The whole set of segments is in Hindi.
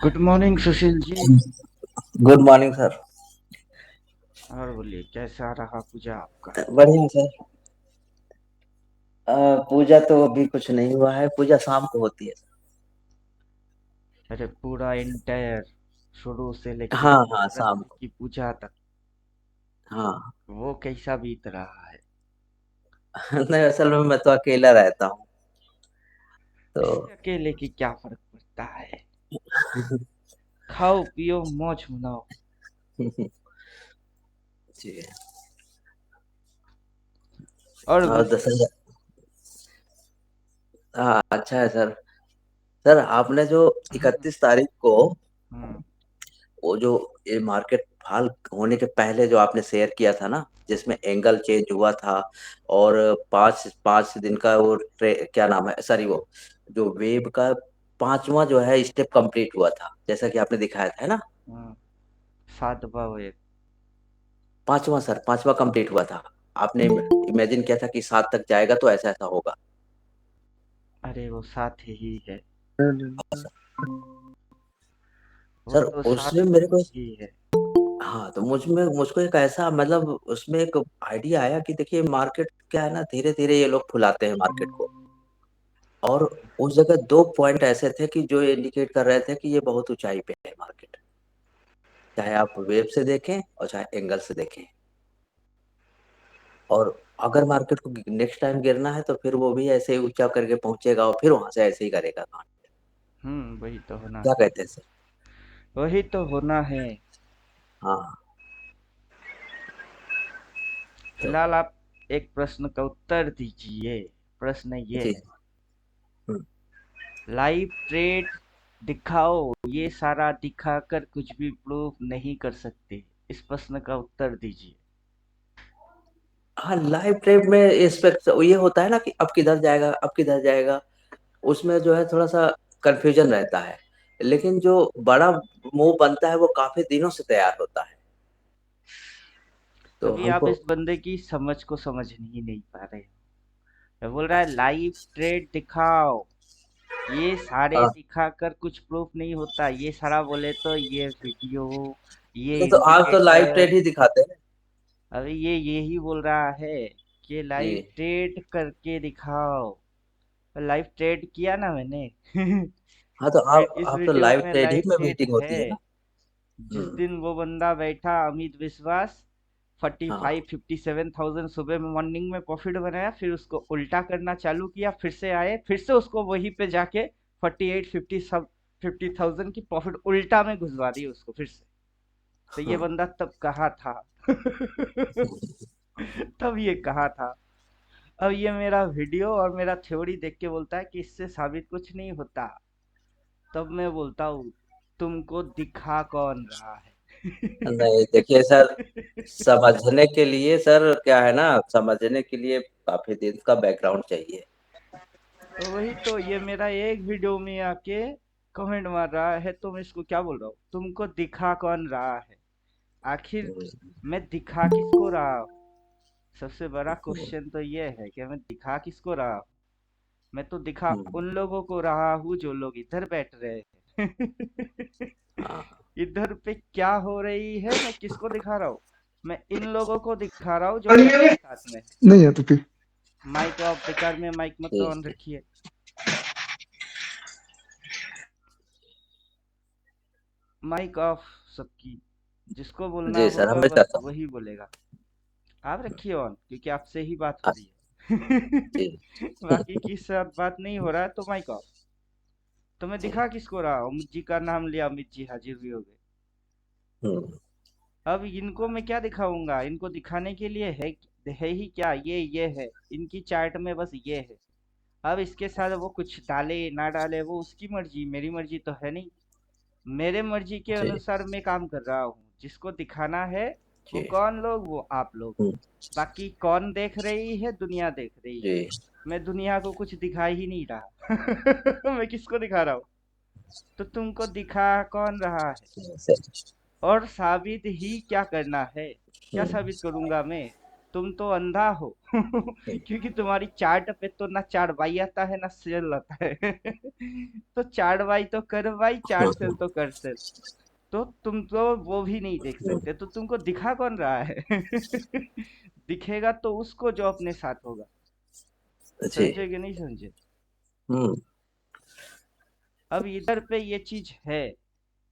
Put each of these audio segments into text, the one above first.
Good morning Sushil ji. Good morning sir. और बोलिए कैसा रहा पूजा आपका? बढ़िया सर। पूजा तो अभी कुछ नहीं हुआ है, पूजा शाम को होती है। अरे पूरा इंटायर शुरू से लेके हाँ हाँ, शाम नवरात्रि को। की पूजा तक हाँ। वो कैसा बीत रहा है? नहीं, असल में मैं तो अकेला रहता हूँ तो। इससे अकेले की क्या फर्क पड़ता है? खाओ पियो मौज मनाओ। जी। और और बोलिए। 10,000। हाँ, अच्छा है सर। सर, आपने जो हम्म 31 तारीख को हम्म वो जो ये मार्केट फॉल होने के पहले जो आपने शेयर किया था ना, जिसमें एंगल चेंज हुआ था और पाँच पाँच दिन का वो क्या नाम है, सॉरी, वो जो वेव का पांचवा जो है स्टेप कंप्लीट हुआ था, जैसा कि आपने दिखाया था, है ना। हम्म, सातवा वेद। पांचवा सर, पांचवा कंप्लीट हुआ था। आपने इमेजिन किया था कि 7 तक जाएगा तो ऐसा ऐसा होगा। अरे वो साथ ही है। वो सर, तो उसमें साथ मेरे को, ही है। हाँ, तो मुझको एक ऐसा, मतलब उसमें एक आइडिया आया कि देखिए मार्केट क्या है ना, धीरे धीरे ये लोग फुलाते हैं मार्केट को। और उस जगह 2 पॉइंट ऐसे थे कि जो इंडिकेट कर रहे थे कि ये बहुत ऊंचाई पे है मार्केट, चाहे आप वेब से देखें और चाहे एंगल से देखें। और अगर मार्केट को नेक्स्ट टाइम गिरना है तो फिर वो भी ऐसे ही ऊंचा करके पहुंचेगा और फिर वहां से ऐसे ही करेगा काम। वही तो होना क्या है। कहते हैं सर। वही तो होना है। हाँ। तो फिलहाल आप एक प्रश्न का उत्तर दीजिए। प्रश्न ये जी। है, हम्म, लाइव ट्रेड दिखाओ, ये सारा दिखाकर कुछ भी प्रूफ नहीं कर सकते। इस प्रश्न का उत्तर दीजिए। हाँ, लाइव ट्रेड में इस ये होता है ना कि अब किधर जाएगा, अब किधर जाएगा, उसमें जो है थोड़ा सा कंफ्यूजन रहता है। लेकिन जो बड़ा मूव बनता है वो काफी दिनों से तैयार होता है, तो अभी आप हमको। इस बंदे की समझ को समझ ही नहीं पा रहे हो। वो बोल रहा है लाइव ट्रेड दिखाओ, ये सारे हाँ, दिखाकर कुछ प्रूफ नहीं होता। ये सारा बोले तो ये वीडियो, ये नहीं तो आज तो लाइव इंडिकेटर। ट्रेड ही दिखाते हैं। अभी ये यही बोल रहा है कि जी। लाइव ट्रेड करके दिखाओ। लाइव ट्रेड किया ना मैंने। हाँ, तो इस आप तो वीडियो लाइव में ट्रेड ही लाइव में ट्रेड मीटिंग है। होती है ना। जिस हम्म। दिन वो बंदा बैठा अमित विश्वास, फोर्टी हाँ फाइव 57,000 सुबह में मॉर्निंग में प्रॉफिट बनाया, फिर उसको उल्टा करना चालू किया, फिर से आए, फिर से उसको वहीं पे जाके 50,000 की प्रॉफिट उल्टा में घुसवा दी उसको फिर से। तो ये हाँ। बंदा तब कहा था। तब ये कहा था। अब ये मेरा वीडियो और मेरा थ्योरी देख के बोलता है कि इससे साबित कुछ नहीं होता। तब मैं बोलता हूँ, तुमको दिखा कौन रहा है? नहीं, देखिए सर, समझने के लिए सर क्या है ना, समझने के लिए काफी दिन का बैकग्राउंड चाहिए। तो वही तो, ये मेरा एक वीडियो में आके कमेंट मार रहा है, तो मैं इसको क्या बोल रहा हूँ, तुमको दिखा कौन रहा है? आखिर हम्म, मैं दिखा किसको रहा हूँ? सबसे बड़ा हम्म, क्वेश्चन तो ये है कि मैं दिखा किसको रहा हूँ। मैं तो दिखा हम्म, उन लोगों को रहा हूँ जो लोग इधर बैठ रहे हैं। हाँ। इधर पे क्या हो रही है मैं किसको दिखा रहा हूँ? मैं इन लोगों को दिखा रहा हूँ जो मेरे साथ में है। नहीं है तो माइक ऑफ, बेकार में माइक मत जी। ऑन रखिए। माइक ऑफ सबकी। जिसको बोलना जी सर, होगा हमें बस चाहता हूँ। वही बोलेगा। आप रखिए ऑन, क्योंकि आपसे ही बात हो हाँ, रही है। जी। बाकी किसी से बात नहीं हो रहा है तो माइक ऑफ। तो मैं जी। दिखा किसको रहा हूँ? अमित जी का नाम लिया, अमित जी हाजिर भी हो गए। हम्म, अब इनको मैं क्या दिखाऊंगा? इनको दिखाने के लिए है ही क्या, ये है इनकी चार्ट में, बस ये है। अब इसके साथ वो कुछ डाले ना डाले वो उसकी मर्जी, मेरी मर्जी तो है नहीं। मेरे मर्जी के जी। अनुसार मैं काम कर रहा हूँ। जिसको दिखाना है वो जी। कौन लोग, वो आप लोग। हम्म, बाकी कौन देख रही है? दुनिया देख रही है। जी। मैं दुनिया को कुछ दिखा ही नहीं रहा। मैं किसको दिखा रहा हूँ? तो तुमको दिखा कौन रहा है? सर। और साबित ही क्या करना है? क्या हम्म, साबित करूंगा मैं? तुम तो अंधा हो क्योंकि तुम्हारी चार्ट पे तो ना 4 बाई आता है ना सेल आता है तो 4 बाई तो कर बाई, 4 सेल तो कर सेल। तो तुम तो वो भी नहीं देख सकते, तो तुमको दिखा कौन रहा है दिखेगा तो उसको जो अपने साथ होगा। जी। समझे कि नहीं समझे? हम्म। अब इधर पे ये चीज है,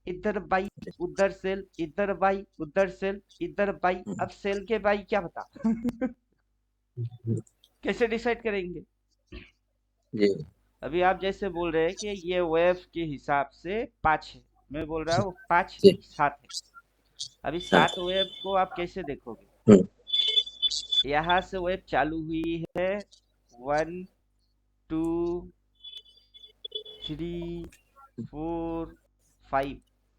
इधर बाई उधर सेल, इधर बाई उधर सेल, इधर बाई। अब सेल के बाई क्या बता कैसे डिसाइड करेंगे? जी। अभी आप जैसे बोल रहे हैं कि ये वेव के हिसाब से 5 है, मैं बोल रहा हूँ 5 जी। नहीं 7 है। अभी हाँ। 7 वेव को आप कैसे देखोगे? हम्म। यहाँ से वेव चालू हुई है, 1 2 3 4 5,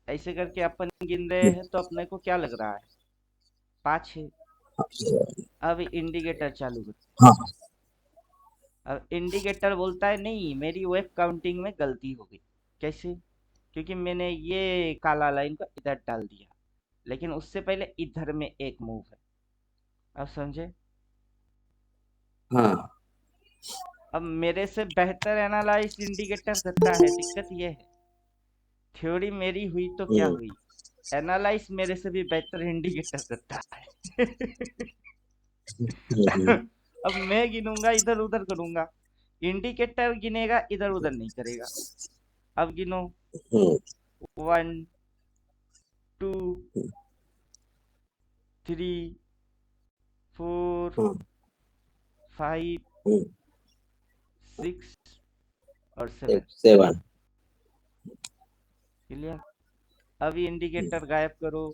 ऐसे करके अपन गिन रहे हैं, तो अपने को क्या लग रहा है? 5 है। अब इंडिकेटर चालू करते हैं। हाँ। अब इंडिकेटर बोलता है नहीं, मेरी वेव काउंटिंग में गलती हो गई। कैसे? क्योंकि मैंने ये काला लाइन को इधर डाल दिया, लेकिन उससे पहले इधर में एक मूव है। अब समझे? हाँ। अब मेरे से बेहतर एनालाइज इंडिकेटर करता है, दिक्कत ये है। थ्योरी मेरी हुई तो क्या हम्म। हुई, एनालाइज मेरे से भी बेहतर इंडिकेटर करता है हम्म। अब मैं गिनूंगा इधर उधर करूंगा, इंडिकेटर गिनेगा इधर उधर नहीं करेगा। अब गिनो, हम्म। 1 2 3 4 हम्म। 5 हम्म। 6 और 7। 7। क्लियर? अभी इंडिकेटर गायब करो,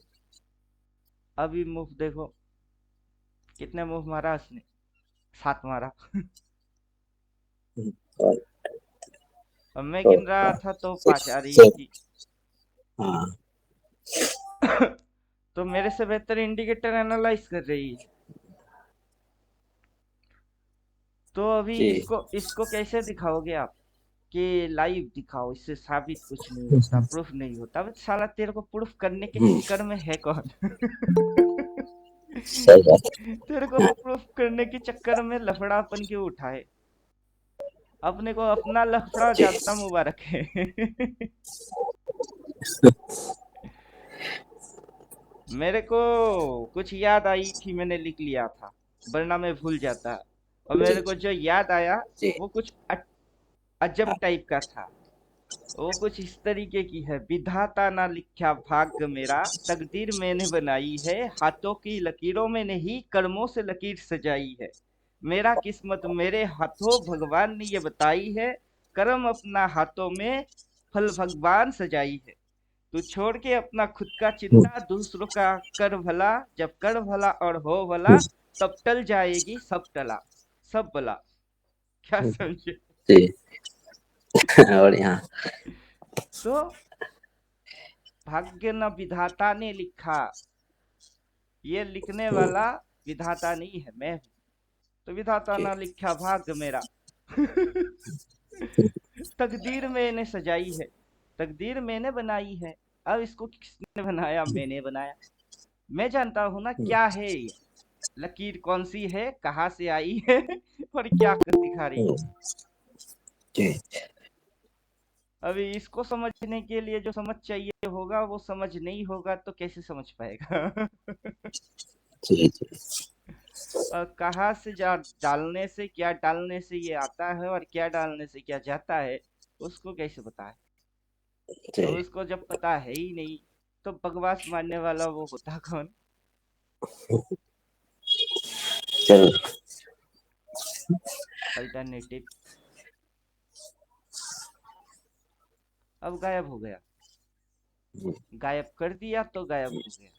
अभी मूव देखो, कितने मूव मारा उसने? 7 मारा और अब मैं फोर गिन रहा फाइव था तो 5 सिक्स आ रही सेवन। थी हाँ। तो मेरे से बेहतर इंडिकेटर एनालाइज कर रही है। तो अभी जी। इसको इसको कैसे दिखाओगे आप कि लाइव दिखाओ, इससे साबित कुछ नहीं होता, प्रूफ नहीं होता। अब साला तेरे को प्रूफ करने के हम्म। चक्कर में है कौन सही बात तेरे को है। प्रूफ करने के चक्कर में लफड़ापन क्यों उठाए? अपने को अपना लफड़ा जी। ज्यादा मुबारक है मेरे को कुछ याद आई थी, मैंने लिख लिया था, वरना मैं भूल जाता। और जी। मेरे को जो याद आया जी। वो कुछ अजब हाँ। टाइप का था। वो कुछ इस तरीके की है, विधाता ना लिखा भाग्य मेरा, तकदीर मैंने बनाई है, हाथों की लकीरों में नहीं कर्मों से लकीर सजाई है। मेरा किस्मत मेरे हाथों भगवान ने ये बताई है, कर्म अपना हाथों में फल भगवान सजाई है। तू छोड़ के अपना खुद का हम्म। चिंता, दूसरों का कर भला, जब कर भला और हो भला, हम्म। तब टल जाएगी सब टला, सब भला। क्या हम्म। समझे? जी। और यहाँ। तो भाग्य न विधाता ने लिखा, ये लिखने हम्म। वाला विधाता नहीं है, मैं हूँ। तो विधाता जी। ना लिखा भाग्य मेरा तकदीर मैंने सजाई है, तकदीर मैंने बनाई है। अब इसको किसने बनाया? मैंने बनाया। मैं जानता हूँ ना हम्म। क्या है ये, लकीर कौन सी है, कहाँ से आई है और क्या कर दिखा रही है। हम्म। जी। अभी इसको समझने के लिए जो समझ चाहिए होगा वो समझ नहीं होगा तो कैसे समझ पाएगा जी। जी। और कहाँ से जा डालने से क्या डालने से ये आता है और क्या डालने से क्या जाता है, उसको कैसे पता है? और जी। उसको जब पता है ही नहीं, तो बकवास मारने वाला वो होता कौन? चलो। अल्टरनेटिव। अब गायब हो गया, गायब कर दिया तो गायब हो गया।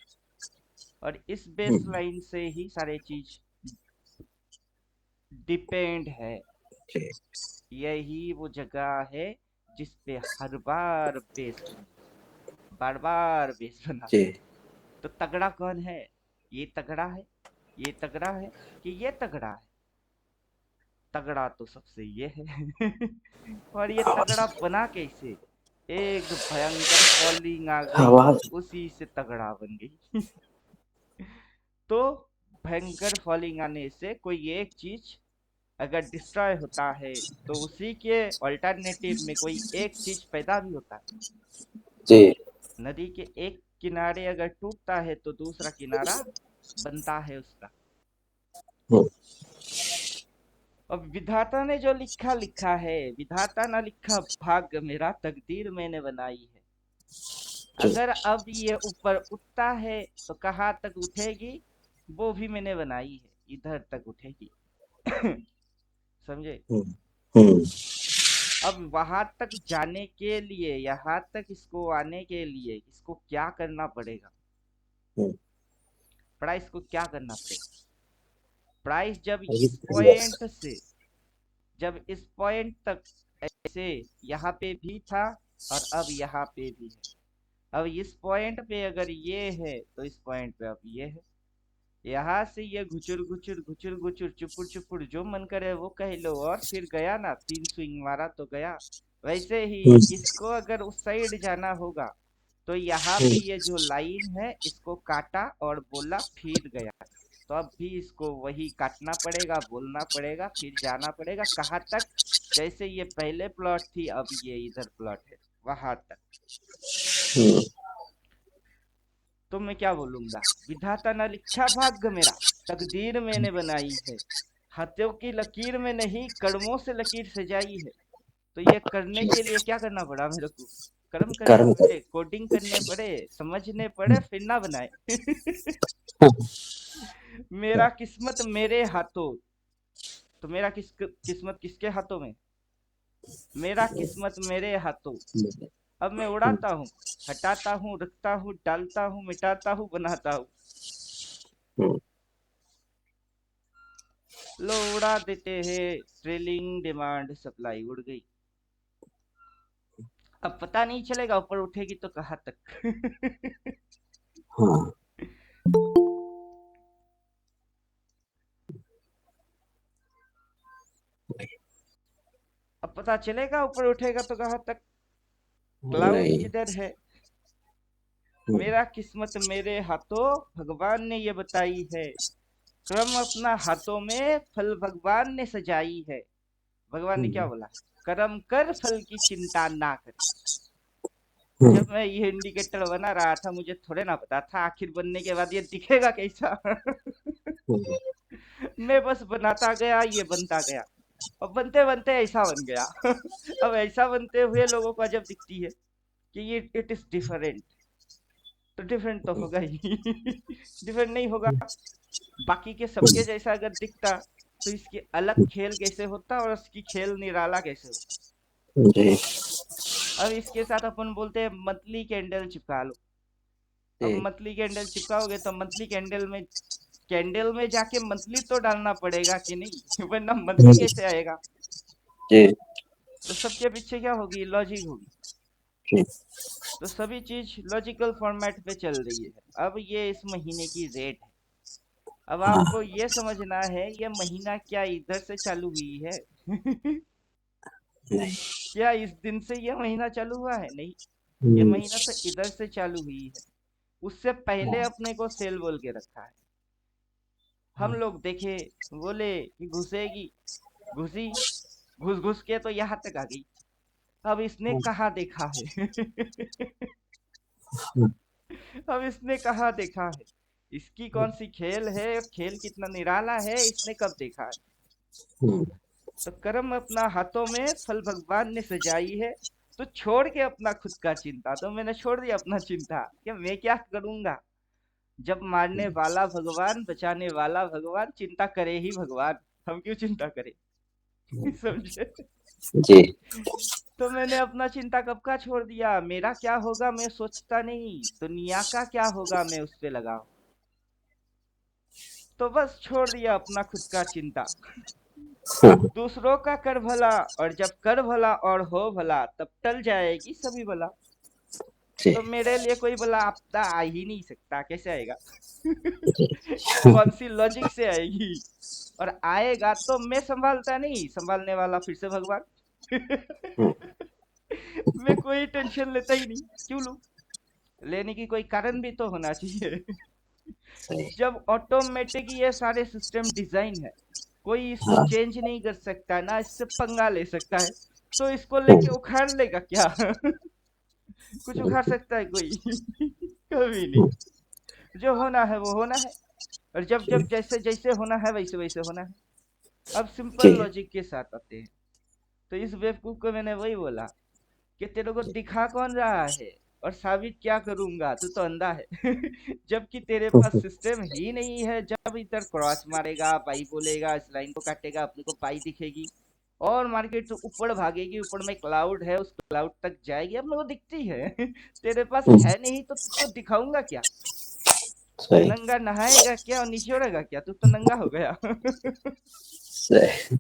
और इस बेस हम्म। लाइन से ही सारे चीज डिपेंड है। जी। यही वो जगह है जिस पे हर बार बेस बनी, बार बार बेस बना। जी। तो तगड़ा कौन है? ये तगड़ा है, ये तगड़ा है कि ये तगड़ा है? तगड़ा तो सबसे ये है और ये तगड़ा बना कैसे? एक भयंकर फॉलिंग आ गई, आवाज। उसी से तगड़ा बन गई तो भयंकर फॉलिंग आने से कोई एक चीज अगर डिस्ट्रॉय होता है तो उसी के अल्टरनेटिव में कोई एक चीज पैदा भी होता है। जी। नदी के एक किनारे अगर टूटता है तो दूसरा किनारा बनता है उसका। हम्म, अब विधाता ने जो लिखा लिखा है, विधाता ना लिखा भाग्य मेरा, तकदीर मैंने बनाई है। जी। अगर अब ये ऊपर उठता है तो कहाँ तक उठेगी वो भी मैंने बनाई है, इधर तक उठेगी। समझे? हम्म, हम्म, अब वहां तक जाने के लिए, यहाँ तक इसको आने के लिए इसको क्या करना पड़ेगा? हम्म, बड़ा इसको क्या करना पड़ेगा? प्राइस जब इस यस। पॉइंट से, जब इस पॉइंट तक ऐसे यहाँ पे भी था और अब यहाँ पे भी है। अब इस पॉइंट पे अगर ये है तो इस पॉइंट पे अब ये है। यहाँ से ये घुचुर घुचुर घुचुर घुचुर चुपुर चुपुर जो मन करे वो कह लो, और फिर गया ना, 3 स्विंग मारा तो गया। वैसे ही हम्म, इसको अगर उस साइड जाना होगा तो यहाँ पे हम्म, ये जो लाइन है इसको काटा और बोला फिर गया। तो अब भी इसको वही काटना पड़ेगा, बोलना पड़ेगा, फिर जाना पड़ेगा कहाँ तक? जैसे ये पहले प्लॉट थी अब ये इधर प्लॉट है, वहां तक। हम्म, तो मैं क्या बोलूंगा? विधाता न लिखा भाग्य मेरा, तकदीर मैंने बनाई है। हाथों की लकीर में नहीं, कर्मों से लकीर सजाई है। तो ये करने के लिए क्या करना पड़ा मेरे को? कर्म करने कर्म पड़े, कोडिंग करने पड़े, समझने पड़े, फिर ना बनाए। मेरा किस्मत मेरे हाथों। तो मेरा किस्मत किसके हाथों में? मेरा किस्मत मेरे हाथों। अब मैं उड़ाता हूँ, हटाता हूँ, रखता हूँ, डालता हूँ, मिटाता हूँ, बनाता हूँ। हम्म, लो उड़ा देते हैं, ट्रेलिंग डिमांड सप्लाई उड़ गई। अब पता नहीं चलेगा ऊपर उठेगी तो कहाँ तक। हाँ। अब पता चलेगा ऊपर उठेगा तो कहाँ तक। क्लाउड नहीं। किधर है? हम्म, मेरा किस्मत मेरे हाथों, भगवान ने ये बताई है। क्रम अपना हाथों में, फल भगवान ने सजाई है। भगवान ने क्या हम्म, बोला? कर्म कर, फल की चिंता ना कर। हम्म, जब मैं ये इंडिकेटर बना रहा था मुझे थोड़े ना पता था आखिर बनने के बाद ये दिखेगा कैसा। हम्म, मैं बस बनाता गया, ये बनता गया। और बनते बनते ऐसा बन गया। अब ऐसा बनते हुए लोगों को जब दिखती है कि ये इट इज डिफरेंट, तो डिफरेंट तो होगा ही। डिफरेंट नहीं होगा। बाकी के सबके जैसा अगर दिखता तो इसकी अलग खेल कैसे होता और उसकी खेल निराला कैसे होता। जी। अब इसके साथ अपन बोलते हैं मंथली कैंडल चिपका लो। अब जी। मंथली कैंडल चिपकाओगे तो मंथली कैंडल में जाके मंथली तो डालना पड़ेगा कि नहीं? वरना मंथली हम्म, कैसे आएगा? जी। तो सबके पीछे क्या होगी? लॉजिक होगी। जी। तो सभी चीज लॉजिकल फॉर्मेट पे चल रही है। अब ये इस महीने की रेट है। अब हाँ। आपको ये समझना है ये महीना क्या इधर से चालू हुई है? नहीं। क्या इस दिन से ये महीना चालू हुआ है? नहीं, ये हम्म, महीना तो इधर से चालू हुई है। उससे पहले हाँ, अपने को सेल बोल के रखा है। हम हाँ, लोग देखे, बोले कि घुसेगी, घुसी, घुस घुस के तो यहाँ तक आ गई। अब इसने कहाँ देखा है? हाँ, अब इसने कहाँ देखा है? इसकी कौन सी खेल है, खेल कितना निराला है, इसने कब देखा है? हम्म, तो कर्म अपना हाथों में, फल भगवान ने सजाई है। तो छोड़ के अपना खुद का चिंता। तो मैंने छोड़ दिया अपना चिंता कि मैं क्या करूंगा। जब मारने वाला भगवान, बचाने वाला भगवान, चिंता करे ही भगवान, हम क्यों चिंता करें? समझे? जी। तो मैंने अपना चिंता कब का छोड़ दिया। मेरा क्या होगा मैं सोचता नहीं, दुनिया का क्या होगा मैं उस पे लगा हूं। तो बस छोड़ दिया अपना खुद का चिंता। हाँ, दूसरों का कर भला, और जब कर भला और हो भला तब टल जाएगी सभी भला। जी। तो मेरे लिए कोई भला आपदा आ ही नहीं सकता, कैसे आएगा? जी। कौन सी लॉजिक से आएगी? और आएगा तो मैं संभालता नहीं, संभालने वाला फिर से भगवान। हम्म, मैं कोई टेंशन लेता ही नहीं। क्यों लूं? लेने की कोई कारण भी तो होना चाहिए। सही। जब ऑटोमेटिक ये सारे सिस्टम डिजाइन है, कोई इसको हाँ। चेंज नहीं कर सकता, ना इससे पंगा ले सकता है, तो इसको लेके हम्म, उखाड़ लेगा क्या? कुछ उखाड़ हम्म, सकता है कोई? कभी नहीं। हम्म, जो होना है वो होना है, और जब जी। जब जैसे जैसे होना है वैसे वैसे होना है। अब सिंपल जी। लॉजिक के साथ आते हैं। तो इस बेवकूफ को मैंने वही बोला कि तेरे को दिखा कौन रहा है और साबित क्या करूंगा, तू तो अंधा है। जबकि तेरे पास सिस्टम ही नहीं है। जब इधर क्रॉस मारेगा, पाई बोलेगा, इस लाइन को काटेगा, अपने को पाई दिखेगी, और मार्केट से ऊपर भागेगी, ऊपर में क्लाउड है, उस क्लाउड तक जाएगी, अपने को दिखती है। तेरे पास हम्म, है नहीं तो तुझको दिखाऊंगा क्या? सही। नंगा नहाएगा क्या और निचोड़ेगा क्या? तू तो नंगा हो गया। सही।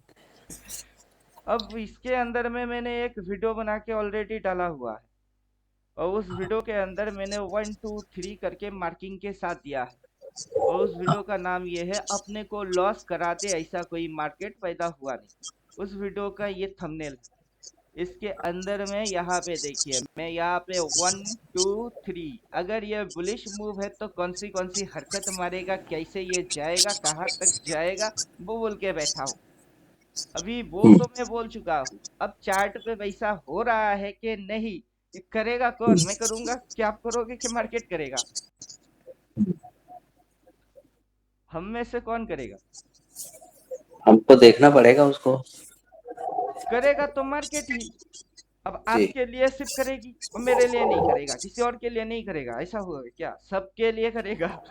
अब इसके अंदर में मैंने एक वीडियो बना के ऑलरेडी डाला हुआ है, और उस वीडियो के अंदर मैंने 1 2 3 करके मार्किंग के साथ दिया है। और उस वीडियो का नाम ये है, अपने को लॉस करा दे ऐसा कोई मार्केट पैदा हुआ नहीं। उस वीडियो का ये थंबनेल है। इसके अंदर में यहाँ पे देखिए, मैं यहाँ पे 1 2 3, अगर ये बुलिश मूव है तो कौन सी हरकत मारेगा, कैसे ये जाएगा, कहाँ तक जाएगा, वो बोल के बैठा हूँ। अभी वो हम्म, तो मैं बोल चुका हूँ। अब चार्ट पे वैसा हो रहा है कि नहीं, ये करेगा हम्म, कौन? मैं करूंगा क्या, आप करोगे कि मार्केट करेगा? हम में से कौन करेगा? हमको देखना पड़ेगा उसको। करेगा तो मार्केट ही। अब जी। आपके लिए सिर्फ करेगी और मेरे लिए नहीं करेगा, किसी और के लिए नहीं करेगा, ऐसा होगा क्या? सबके लिए करेगा।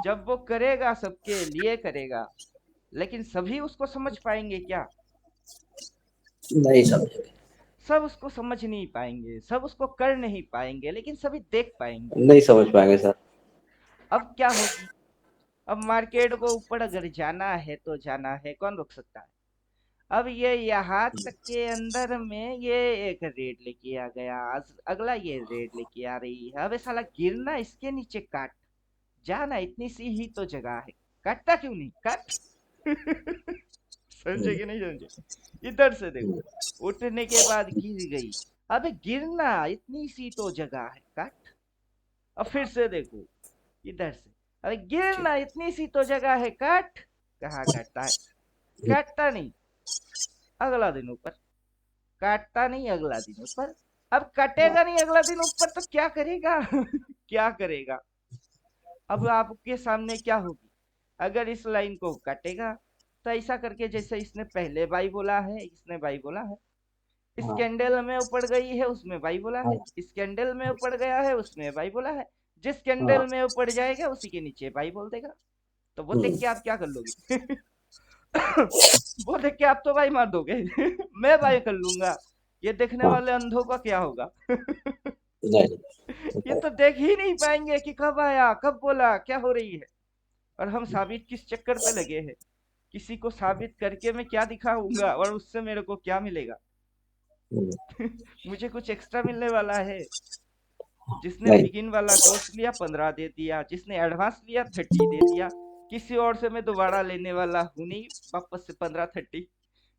जब वो करेगा सबके लिए करेगा, लेकिन सभी उसको समझ पाएंगे क्या? नहीं समझेंगे। सब उसको समझ नहीं पाएंगे, सब उसको कर नहीं पाएंगे, लेकिन सभी देख पाएंगे। नहीं समझ पाएंगे सर। अब क्या होगी? अब मार्केट को ऊपर अगर जाना है तो जाना है, कौन रोक सकता है? अब ये यहाँ तक के अंदर में ये एक रेड लेके आ गया, अगला ये रेड लेके आ रही है। अबे साला गिरना इसके नीचे काट, जाना इतनी सी ही तो जगह है, काटता क्यों नहीं, काट। समझे हम्म, कि नहीं समझे? इधर से हम्म, देखो, उठने के बाद गिर गई। अबे गिरना इतनी सी तो जगह है, काट। अब फिर से देखो, इधर से, अरे जी। गिरना इतनी सी तो जगह है, काट। कहाँ काटता है? काटता नहीं। अगला दिन ऊपर, काटता नहीं, अगला दिन ऊपर। अब कटेगा नहीं अगला दिन ऊपर तो क्या करेगा? क्या करेगा? अब आपके सामने क्या होगी? अगर इस लाइन को काटेगा तो ऐसा करके, जैसे इसने पहले बाई बोला है, इसने बाई बोला है, इस हाँ। कैंडल में ऊपर गई है, उसमें बाई बोला है, हाँ। इस कैंडल में ऊपर गया है, उसमें बाई बोला है। जिस कैंडल हाँ। में ऊपर जाएगा उसी के नीचे बाई बोल देगा। तो वो देख हम्म, के आप क्या कर लोगे? वो देख के आप तो बाई मार दोगे। मैं बाई कर लूंगा, ये देखने हाँ। वाले अंधों का क्या होगा? नहीं। ये तो देख ही नहीं पाएंगे कि कब आया, कब बोला, क्या हो रही है। और हम साबित किस चक्कर पे लगे हैं? किसी को साबित करके मैं क्या दिखाऊंगा और उससे मेरे को क्या मिलेगा? हम्म, मुझे कुछ एक्स्ट्रा मिलने वाला है? जिसने नहीं। बिगिन वाला कोर्स लिया 15 दे दिया, जिसने एडवांस लिया 30 दे दिया। किसी और से मैं दोबारा लेने वाला हूं नहीं, वापस से 15 30।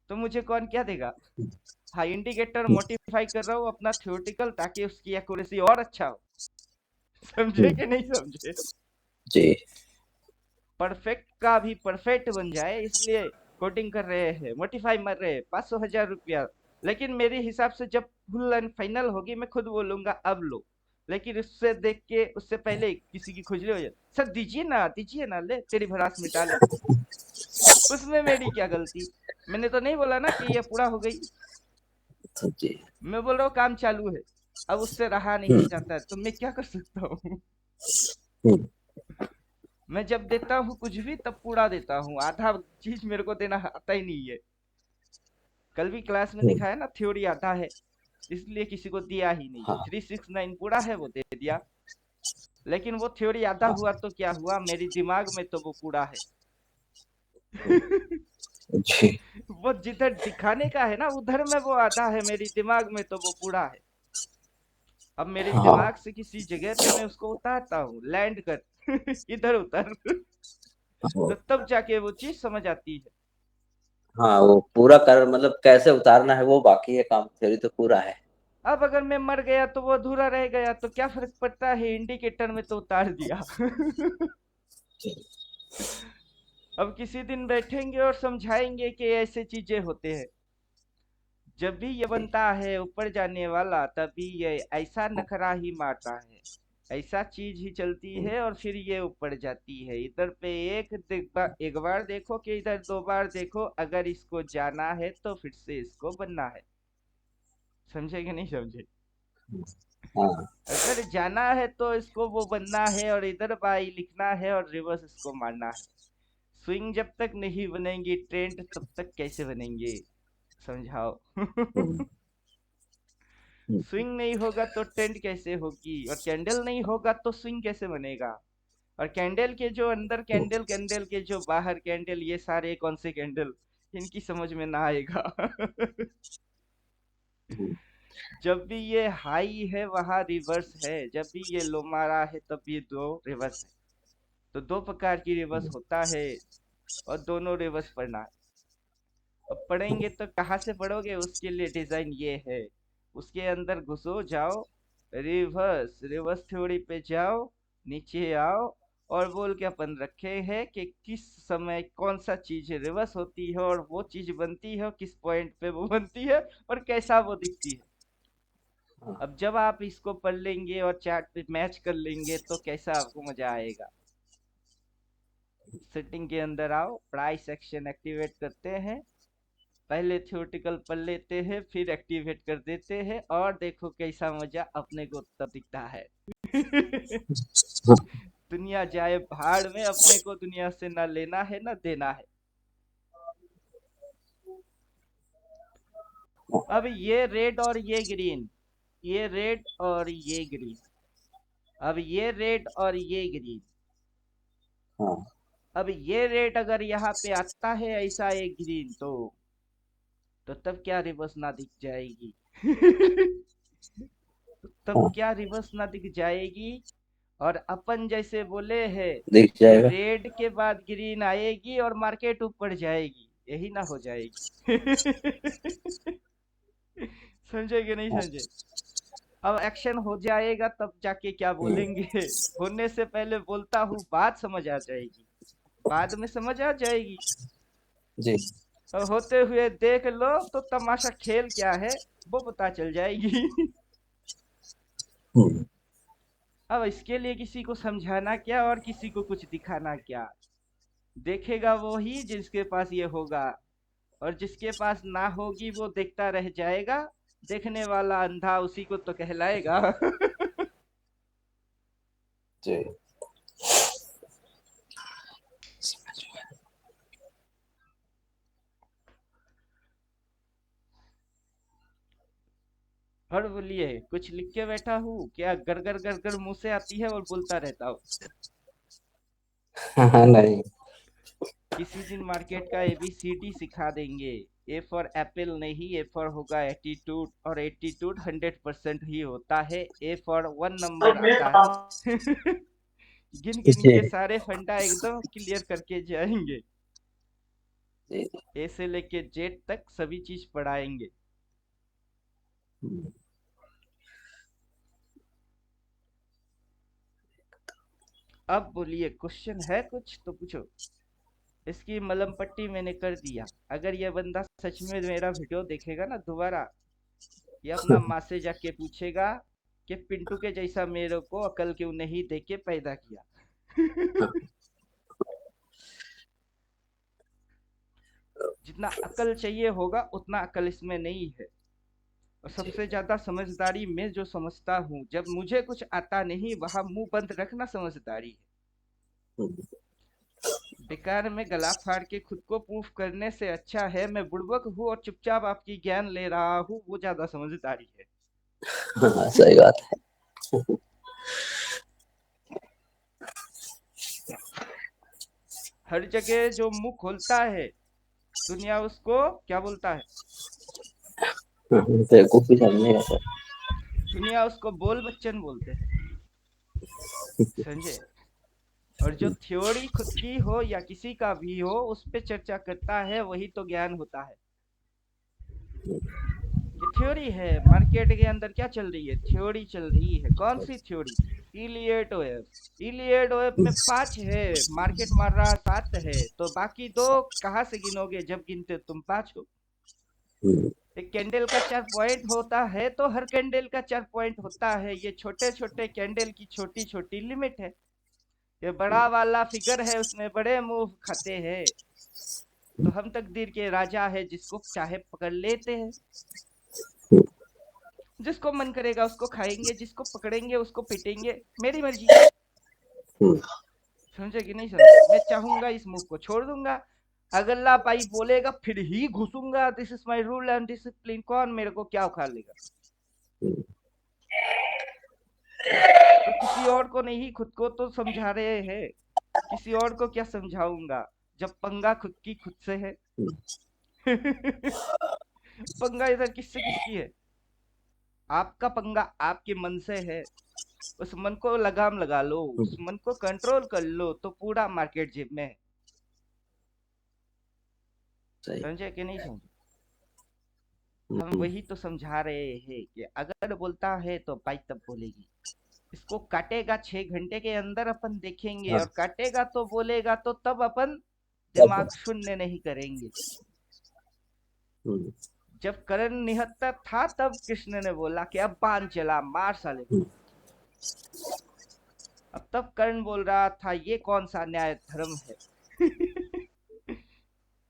तो मुझे कौन क्या देगा? हाँ, इंडिकेटर मॉडिफाई कर रहा हूँ अपना थियोरेटिकल, ताकि उसकी एक्यूरेसी और अच्छा हो। समझे हम्म, कि नहीं समझे? जी। परफेक्ट का भी परफेक्ट बन जाए, इसलिए कोडिंग कर रहे हैं, मॉडिफाई मर रहे हैं, 500 1000 रुपया। लेकिन मेरे हिसाब से जब फुल एंड फाइनल होगी, मैं खुद बोलूंगा अब लो। लेकिन उससे देख के, उससे पहले किसी की खुजली हो जाए, सर दीजिए ना, ले तेरी भड़ास मिटा ले। उसमें मेरी क्या गलती? मैंने तो नहीं बोला ना कि ये पूरा हो गई। तो जी। मैं बोल रहा हूँ काम चालू है। अब उससे रहा नहीं हम्म, जाता है तो मैं क्या कर सकता हूँ? हम्म, मैं जब देता हूँ कुछ भी तब पूरा देता हूँ, आधा चीज मेरे को देना आता ही नहीं है। कल भी क्लास में हम्म, दिखाया ना, थ्योरी आधा है, इसलिए किसी को दिया ही नहीं। जो हाँ। 369 पूरा है वो दे दिया। लेकिन वो थ्योरी आधा हाँ। हुआ तो क्या हुआ, मेरी दिमाग में तो वो पूरा है। हम्म, जी। वो जिधर दिखाने का है ना, उधर में वो आधा है, मेरी दिमाग में तो वो पूरा है। अब मेरे हाँ। दिमाग से किसी जगह पे मैं उसको उतारता हूँ, लैंड कर। इधर उतर। तो वो- तब जाके वो चीज समझ आती है। हाँ, वो पूरा कर मतलब कैसे उतारना है वो बाकी है, काम थ्योरी तो पूरा है। अब अगर मैं मर गया तो वो अधूरा रह गया, तो क्या फर्क पड़ता है, इंडिकेटर में तो उतार दिया। अब किसी दिन बैठेंगे और समझाएंगे कि ऐसे चीजें होते हैं। जब भी ये बनता है ऊपर जाने वाला, तभी ये ऐसा नखरा ही मारता है, ऐसा चीज ही चलती है और फिर ये ऊपर जाती है। इधर पे एक बार देखो कि इधर दो बार देखो, अगर इसको जाना है तो फिर से इसको बनना है। समझे कि नहीं समझे? हाँ। अगर जाना है तो इसको वो बनना है, और इधर बाई लिखना है और रिवर्स इसको मारना है। स्विंग जब तक नहीं बनेंगी ट्रेंड, तब तक कैसे बनेंगे? समझाओ। हम्म, हम्म, स्विंग नहीं होगा तो ट्रेंड कैसे होगी, और कैंडल नहीं होगा तो स्विंग कैसे बनेगा? और कैंडल के जो अंदर कैंडल, कैंडल के जो बाहर कैंडल, ये सारे कौन से कैंडल, इनकी समझ में ना आएगा। हम्म, जब भी ये हाई है वहां रिवर्स है, जब भी ये लो मारा है तब ये दो रिवर्स है। तो दो प्रकार की रिवर्स होता है, और दोनों रिवर्स पढ़ना है। अब पढ़ेंगे तो कहाँ से पढ़ोगे, उसके लिए डिजाइन ये है। उसके अंदर घुसो जाओ, रिवर्स रिवर्स थ्योरी पे जाओ, नीचे आओ, और बोल के अपन रखे हैं कि किस समय कौन सा चीज रिवर्स होती है, और वो चीज बनती है, और किस पॉइंट पे वो बनती है, और कैसा वो दिखती है। हाँ, अब जब आप इसको पढ़ लेंगे और चार्ट पे मैच कर लेंगे तो कैसा आपको मजा आएगा। सेटिंग के अंदर आओ, प्राइस एक्शन एक्टिवेट करते हैं, पहले थ्योरेटिकल पढ़ लेते हैं, फिर एक्टिवेट कर देते हैं, और देखो कैसा मजा अपने को तब दिखता है। दुनिया जाए भाड़ में, अपने को दुनिया से ना लेना है ना देना है। अब ये रेड और ये ग्रीन, ये रेड और ये ग्रीन, अब ये रेड और ये ग्रीन, हाँ, अब ये रेड अगर यहाँ पे आता है ऐसा एक ग्रीन, तो तब क्या रिवर्स ना दिख जाएगी? तब हाँ, क्या रिवर्स ना दिख जाएगी? और अपन जैसे बोले हैं दिख कि जाएगा। रेड के बाद ग्रीन आएगी और मार्केट ऊपर जाएगी, यही ना हो जाएगी। समझे कि नहीं हाँ, समझे? अब एक्शन हो जाएगा तब जाके क्या हम्म, बोलेंगे। होने से पहले बोलता हूँ, बात समझ आ जाएगी, बाद में समझ आ जाएगी। जी। और होते हुए देख लो तो तमाशा खेल क्या है, वो पता चल जाएगी। हम्म, अब इसके लिए किसी को समझाना क्या और किसी को कुछ दिखाना क्या। देखेगा वो ही जिसके पास ये होगा, और जिसके पास ना होगी वो देखता रह जाएगा। देखने वाला अंधा उसी को तो कहलाएगा। जी। और बोलिए, कुछ लिख के बैठा हूँ क्या, गड़गड़ गड़गड़ मुंह से आती है और बोलता रहता हूँ? हाँ, नहीं। किसी दिन मार्केट का ABCD सिखा देंगे। ए फॉर एप्पल नहीं, ए फॉर होगा एटीट्यूड, और एटीट्यूड 100% ही होता है। ए फॉर 1 नंबर आता है। गिन गिन जी, के सारे फंडा एकदम क्लियर करके जाएंगे। जी। ए से लेके जेड तक सभी चीज पढ़ाएंगे। हम्म, अब बोलिए, क्वेश्चन है कुछ तो पूछो। इसकी मलम पट्टी मैंने कर दिया। अगर ये बंदा सच में मेरा वीडियो देखेगा ना दोबारा, ये अपना माँ से जाके पूछेगा कि पिंटू के जैसा मेरे को अकल क्यों नहीं दे के पैदा किया। हाँ, जितना अकल चाहिए होगा उतना अकल इसमें नहीं है। और जी। सबसे ज्यादा समझदारी मैं जो समझता हूँ, जब मुझे कुछ आता नहीं वहां मुंह बंद रखना समझदारी है। हम्म, बेकार में गला फाड़ के खुद को प्रूफ करने से अच्छा है मैं बुड़बक हूँ और चुपचाप आपकी ज्ञान ले रहा हूँ, वो ज्यादा समझदारी हाँ, है। सही बात है। हर जगह जो मुंह खोलता है, दुनिया उसको क्या बोलता है? हाँ, बेवकूफी समझेगा सर। दुनिया उसको बोल बच्चन बोलते हैं। समझे? और जो थ्योरी खुद की हो या किसी का भी हो उस पे चर्चा करता है, वही तो ज्ञान होता है। कि थ्योरी थ्योरी है। मार्केट के अंदर क्या चल रही है? थ्योरी चल रही है। कौन सी theory? Elliott wave. Elliott wave में 5 है, मार्केट मार रहा 7 है, तो बाकी दो कहाँ से गिनोगे जब गिनते तुम 5 हो? हम्म, एक कैंडल का 4 पॉइंट होता है तो हर कैंडल का 4 पॉइंट होता है। ये छोटे छोटे कैंडल की छोटी छोटी लिमिट है। ये बड़ा वाला फिगर है, उसमें बड़े मूव खाते हैं। तो हम तकदीर के राजा है, जिसको चाहे पकड़ लेते हैं। जिसको मन करेगा उसको खाएंगे, जिसको पकड़ेंगे उसको पीटेंगे, मेरी मर्जी। हम्म, समझे कि नहीं समझे? मैं चाहूंगा इस मूव को छोड़ दूंगा, अगला भाई बोलेगा फिर ही घुसूंगा। This is my rule and discipline. कौन मेरे को क्या उखाड़ लेगा? हम्म, तो किसी और को नहीं, खुद को तो समझा रहे हैं। किसी और को क्या समझाऊंगा जब पंगा खुद की खुद से है। पंगा इधर किससे किसकी है? आपका पंगा आपके मन से है। उस मन को लगाम लगा लो, उस मन को कंट्रोल कर लो, तो पूरा मार्केट जेब में है। सही। समझे कि नहीं समझे? हम हम्म, वही तो समझा रहे हैं कि अगर बोलता है तो बाई तब बोलेगी। इसको काटेगा 6 घंटे के अंदर अपन देखेंगे, हाँ, और काटेगा तो बोलेगा, तो तब अपन तब। दिमाग शून्य नहीं करेंगे। हम्म, जब कर्ण निहत्था था तब कृष्ण ने बोला कि अब बाण चला, मार साले को। हम्म, अब तब कर्ण बोल रहा था ये कौन सा न्याय धर्म है?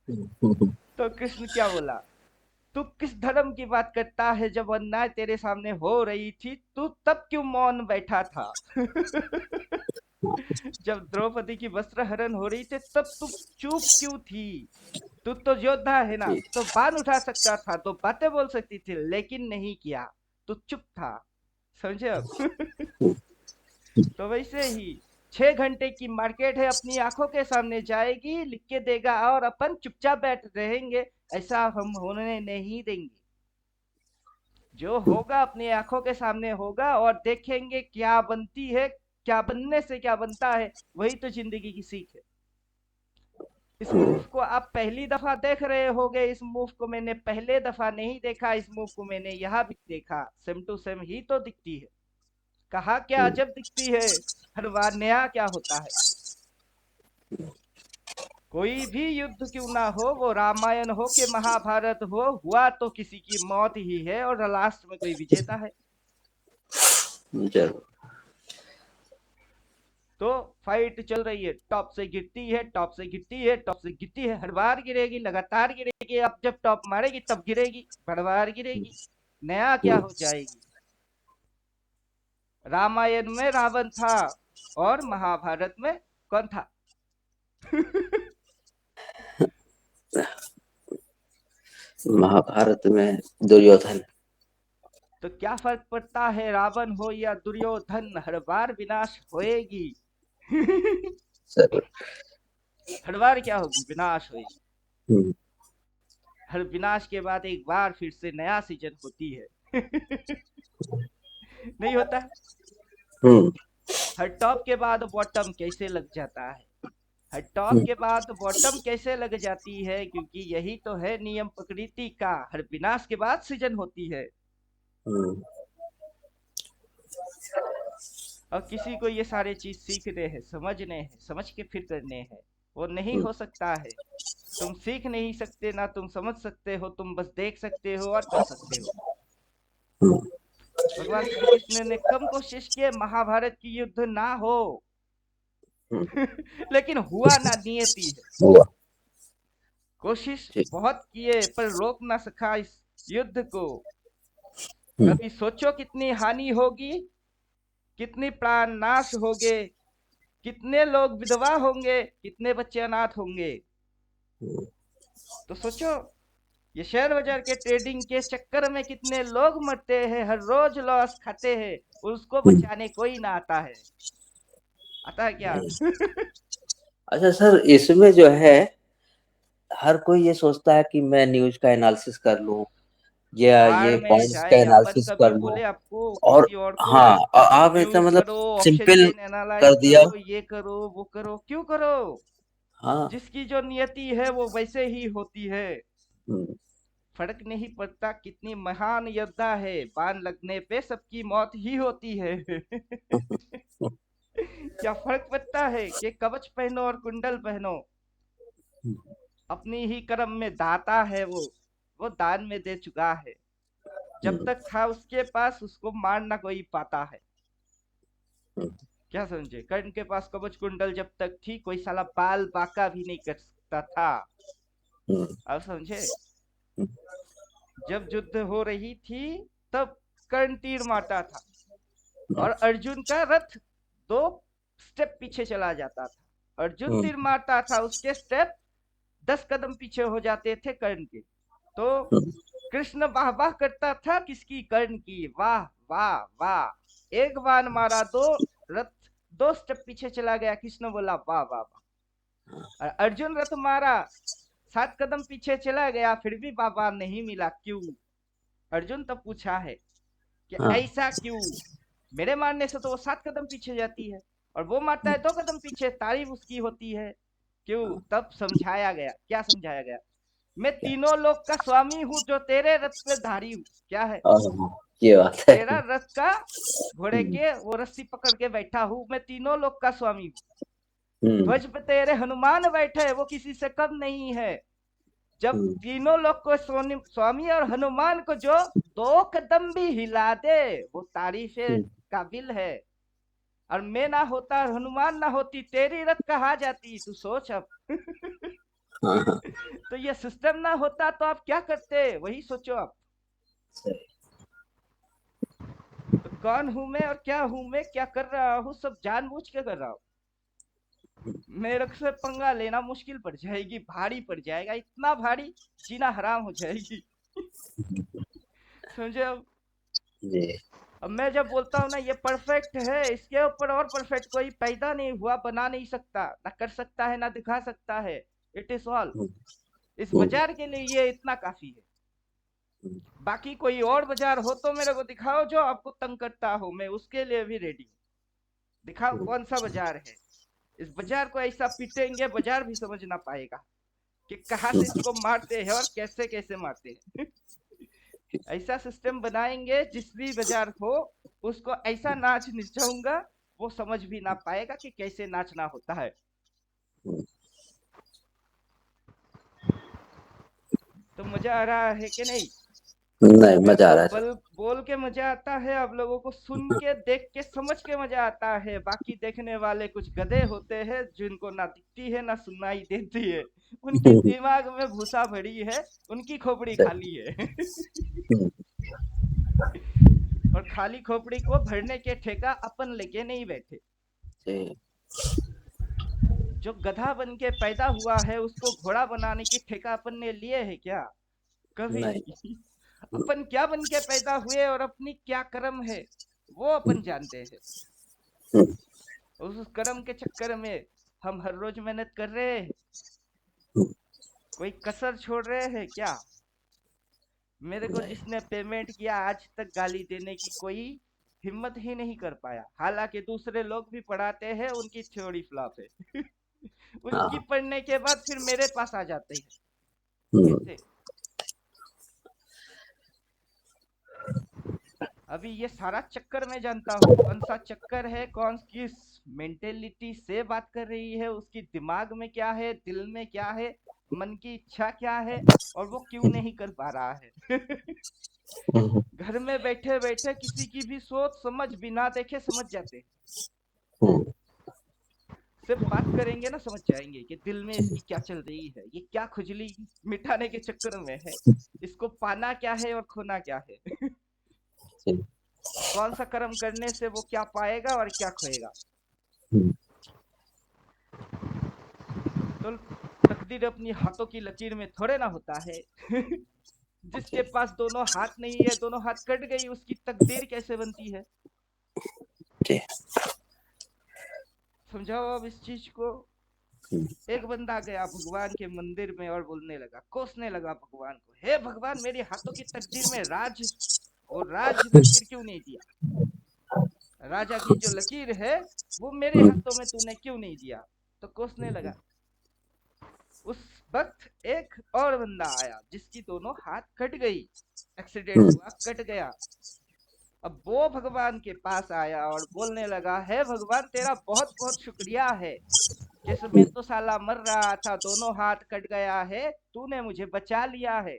हम्म, तो कृष्ण क्या बोला? तू किस धर्म की बात करता है? जब अन्याय तेरे सामने हो रही थी तू तब क्यों मौन बैठा था? जब द्रौपदी की वस्त्र हरण हो रही थी तब तू चुप क्यों थी? तू तो योद्धा है ना, जी। तो बाण उठा सकता था, तो बातें बोल सकती थी, लेकिन नहीं किया। तू चुप था। समझे अब? तो वैसे ही 6 घंटे की मार्केट है, अपनी आंखों के सामने जाएगी, लिख के देगा, और अपन चुपचाप बैठ रहेंगे। ऐसा हम होने नहीं देंगे। जो होगा अपनी आंखों के सामने होगा, और देखेंगे क्या बनती है, क्या बनने से क्या बनता है। वही तो जिंदगी की सीख है। इस मूव को आप पहली दफा देख रहे होगे। इस मूव को मैंने पहले दफा नहीं देखा, इस मूव को मैंने यहाँ भी देखा। सेम टू सेम ही तो दिखती है। कहा क्या हम्म, अजब दिखती है। हर बार नया क्या होता है। कोई भी युद्ध क्यों ना हो, वो रामायण हो कि महाभारत हो, हुआ तो किसी की मौत ही है, और लास्ट में कोई विजेता है। जरूर। तो फाइट चल रही है, टॉप से गिरती है, टॉप से गिरती है, टॉप से गिरती है, हर बार गिरेगी, लगातार गिरेगी। अब जब टॉप मारेगी तब गिरेगी, हर बार गिरेगी। नया क्या हम्म, हो जाएगी? रामायण में रावण था, और महाभारत में कौन था? महाभारत में दुर्योधन। तो क्या फर्क पड़ता है, रावण हो या दुर्योधन, हर बार विनाश होएगी। जरूर। हर बार क्या होगी? विनाश होएगी। हम्म, हर विनाश के बाद एक बार फिर से नया सीजन होती है। नहीं होता? हम्म, हर टॉप के बाद बॉटम कैसे लग जाता है? हर टॉप हम्म, के बाद बॉटम कैसे लग जाती है? क्योंकि यही तो है नियम प्रकृति का, हर विनाश के बाद सीजन होती है। हम्म, और किसी को ये सारे चीज सीखने हैं, समझने हैं, समझ के फिर करने हैं। वो नहीं हम्म, हो सकता है। तुम सीख नहीं सकते, ना तुम समझ सकते हो, तुम बस देख सकते हो और कर सकते हो। हम्म, भगवान श्री कृष्ण ने कम कोशिश किए महाभारत की युद्ध ना हो। हम्म, लेकिन हुआ ना, नियति है। हुआ। कोशिश जी। बहुत किए पर रोक ना सका इस युद्ध को। हम्म, कभी सोचो कितनी हानि होगी, कितनी प्राण नाश होंगे, कितने लोग विधवा होंगे, कितने बच्चे अनाथ होंगे। हम्म, तो सोचो, ये शेयर बाजार के ट्रेडिंग के चक्कर में कितने लोग मरते हैं, हर रोज लॉस खाते हैं। उसको हम्म, बचाने कोई ना आता है। आता है क्या? हम्म। अच्छा सर, इसमें जो है हर कोई ये सोचता है कि मैं न्यूज का एनालिसिस कर लूं या भाड़ ये में पॉइंट्स का जाए। अपन एनालिसिस कभी कर लूं। बोले आपको और किसी और को हाँ, आप ऐसा न्यूज मतलब करो, ऑप्शन सिंपल चेन एनालाइज कर दिया। करो, ये करो वो करो, क्यों करो? हाँ। जिसकी जो नियति है वो वैसे ही होती है। हम्म, फर्क नहीं पड़ता कितनी महान योद्धा है, बाण लगने पे सबकी मौत ही होती है। क्या फर्क पड़ता है कि कवच पहनो और कुंडल पहनो, अपनी ही कर्म में दाता है वो दान में दे चुका है। जब तक था उसके पास उसको मारना कोई पाता है। क्या समझे? कर्ण के पास कवच कुंडल जब तक थी कोई साला बाल बाका भी नहीं कर सकता था। अब समझे? जब युद्ध हो रही थी तब कर्ण तीर मारता था और अर्जुन का रथ 2 स्टेप पीछे चला जाता था। अर्जुन तीर मारता था, उसके स्टेप 10 कदम पीछे हो जाते थे कर्ण के। तो कृष्ण वाह वाह करता था किसकी? कर्ण की। वाह वाह वाह, एक बाण मारा, दो रथ 2 स्टेप पीछे चला गया। कृष्ण बोला वाह वाह वाह। और अर्जुन रथ मारा, 7 कदम पीछे चला गया, फिर भी बाबा नहीं मिला, क्यों? अर्जुन तब पूछा है कि ऐसा क्यों? मेरे मारने से तो वो 7 कदम पीछे जाती है और वो मारता है 2 कदम पीछे, तारीफ उसकी होती है, क्यों? तब समझाया गया। क्या समझाया गया? मैं तीनों लोक का स्वामी हूँ जो तेरे रथ पे धारी हूँ। क्या है? ये बात है। तेरा रथ का घोड़े के वो रस्सी पकड़ के बैठा हूँ, मैं तीनों लोक का स्वामी हूँ। ध्वज पे तेरे हनुमान बैठे, वो किसी से कम नहीं है। जब तीनों लोग को स्वामी और हनुमान को जो 2 कदम भी हिला दे वो तारीफ काबिल है। और मैं ना होता और हनुमान ना होती, तेरी रथ कहाँ जाती? तू सोच अब। तो ये सिस्टम ना होता तो आप क्या करते, वही सोचो आप। तो कौन हूं मैं और क्या हूं मैं, क्या कर रहा हूँ, सब जानबूझ के कर रहा हूँ। मेरे से पंगा लेना मुश्किल पड़ जाएगी, भारी पड़ जाएगा, इतना भारी जीना हराम हो जाएगी। समझे? अब मैं जब बोलता हूँ ना ये परफेक्ट है, इसके ऊपर और परफेक्ट कोई पैदा नहीं हुआ, बना नहीं सकता, ना कर सकता है, ना दिखा सकता है। It is all. इस बाजार के लिए ये इतना काफी है। बाकी कोई और बाजार हो तो मेरे को दिखाओ जो आपको तंग करता हो, मैं उसके लिए भी रेडी हूँ। दिखाओ कौन सा बाजार है। इस बाजार को ऐसा पीटेंगे बाजार भी समझ ना पाएगा कि कहाँ से इसको मारते हैं और कैसे कैसे मारते हैं। ऐसा सिस्टम बनाएंगे जिस भी बाजार को उसको ऐसा नाच नचाऊंगा वो समझ भी ना पाएगा कि कैसे नाचना होता है। तो मजा आ रहा है कि नहीं? नहीं, मेरे मजा आ को रहा है। बल बोल के मजा आता है, आप लोगों को सुन के देख के समझ के मजा आता है। बाकी देखने वाले कुछ गधे होते हैं जिनको ना दिखती है ना सुनाई देती है, उनके दिमाग में भूसा भरी है, उनकी खोपड़ी खाली है। और खाली खोपड़ी को भरने के ठेका अपन लेके नहीं बैठे। जो गधा बन के पैदा हुआ है उसको घोड़ा बनाने की ठेका अपन ने लिए है क्या? कभी नहीं। नहीं। अपन क्या बन के पैदा हुए और अपनी क्या कर्म है वो अपन जानते हैं। उस कर्म के चक्कर में हम हर रोज मेहनत कर रहे हैं, कोई कसर छोड़ रहे हैं क्या? मेरे को नहीं। जिसने पेमेंट किया आज तक गाली देने की कोई हिम्मत ही नहीं कर पाया। हालांकि दूसरे लोग भी पढ़ाते हैं, उनकी थ्योरी फ्लॉप है। उनकी हाँ। पढ़ने के बाद फिर मेरे पास आ जाते हैं। कैसे? अभी ये सारा चक्कर मैं जानता हूँ कौन सा चक्कर है, कौन किस मेंटेलिटी से बात कर रही है, उसकी दिमाग में क्या है, दिल में क्या है, मन की इच्छा क्या है, और वो क्यों नहीं कर पा रहा है। घर में बैठे बैठे किसी की भी सोच समझ बिना देखे समझ जाते हैं। सिर्फ बात करेंगे ना समझ जाएंगे कि दिल में इसकी क्या चल रही है, ये क्या खुजली मिटाने के चक्कर में है, इसको पाना क्या है और खोना क्या है। कौन सा कर्म करने से वो क्या पाएगा और क्या खोएगा। तो तकदीर अपनी हाथों की लकीर में थोड़े ना होता है। जिसके पास दोनों हाथ नहीं है, दोनों हाथ कट गई, उसकी तकदीर कैसे बनती है? समझाओ अब इस चीज को। एक बंदा गया भगवान के मंदिर में और बोलने लगा, कोसने लगा भगवान को, हे भगवान मेरी हाथों की तकदीर में राज लकीर क्यों नहीं दिया? राजा की जो लकीर है वो मेरे हाथों में तूने क्यों नहीं दिया? तो कोसने लगा। उस वक्त एक और बंदा आया जिसकी दोनों हाथ कट गई, एक्सीडेंट हम्म, हुआ, कट गया। अब वो भगवान के पास आया और बोलने लगा, है भगवान तेरा बहुत बहुत शुक्रिया है, जिसमें तो साला मर रहा था, दोनों हाथ कट गया है, तूने मुझे बचा लिया है।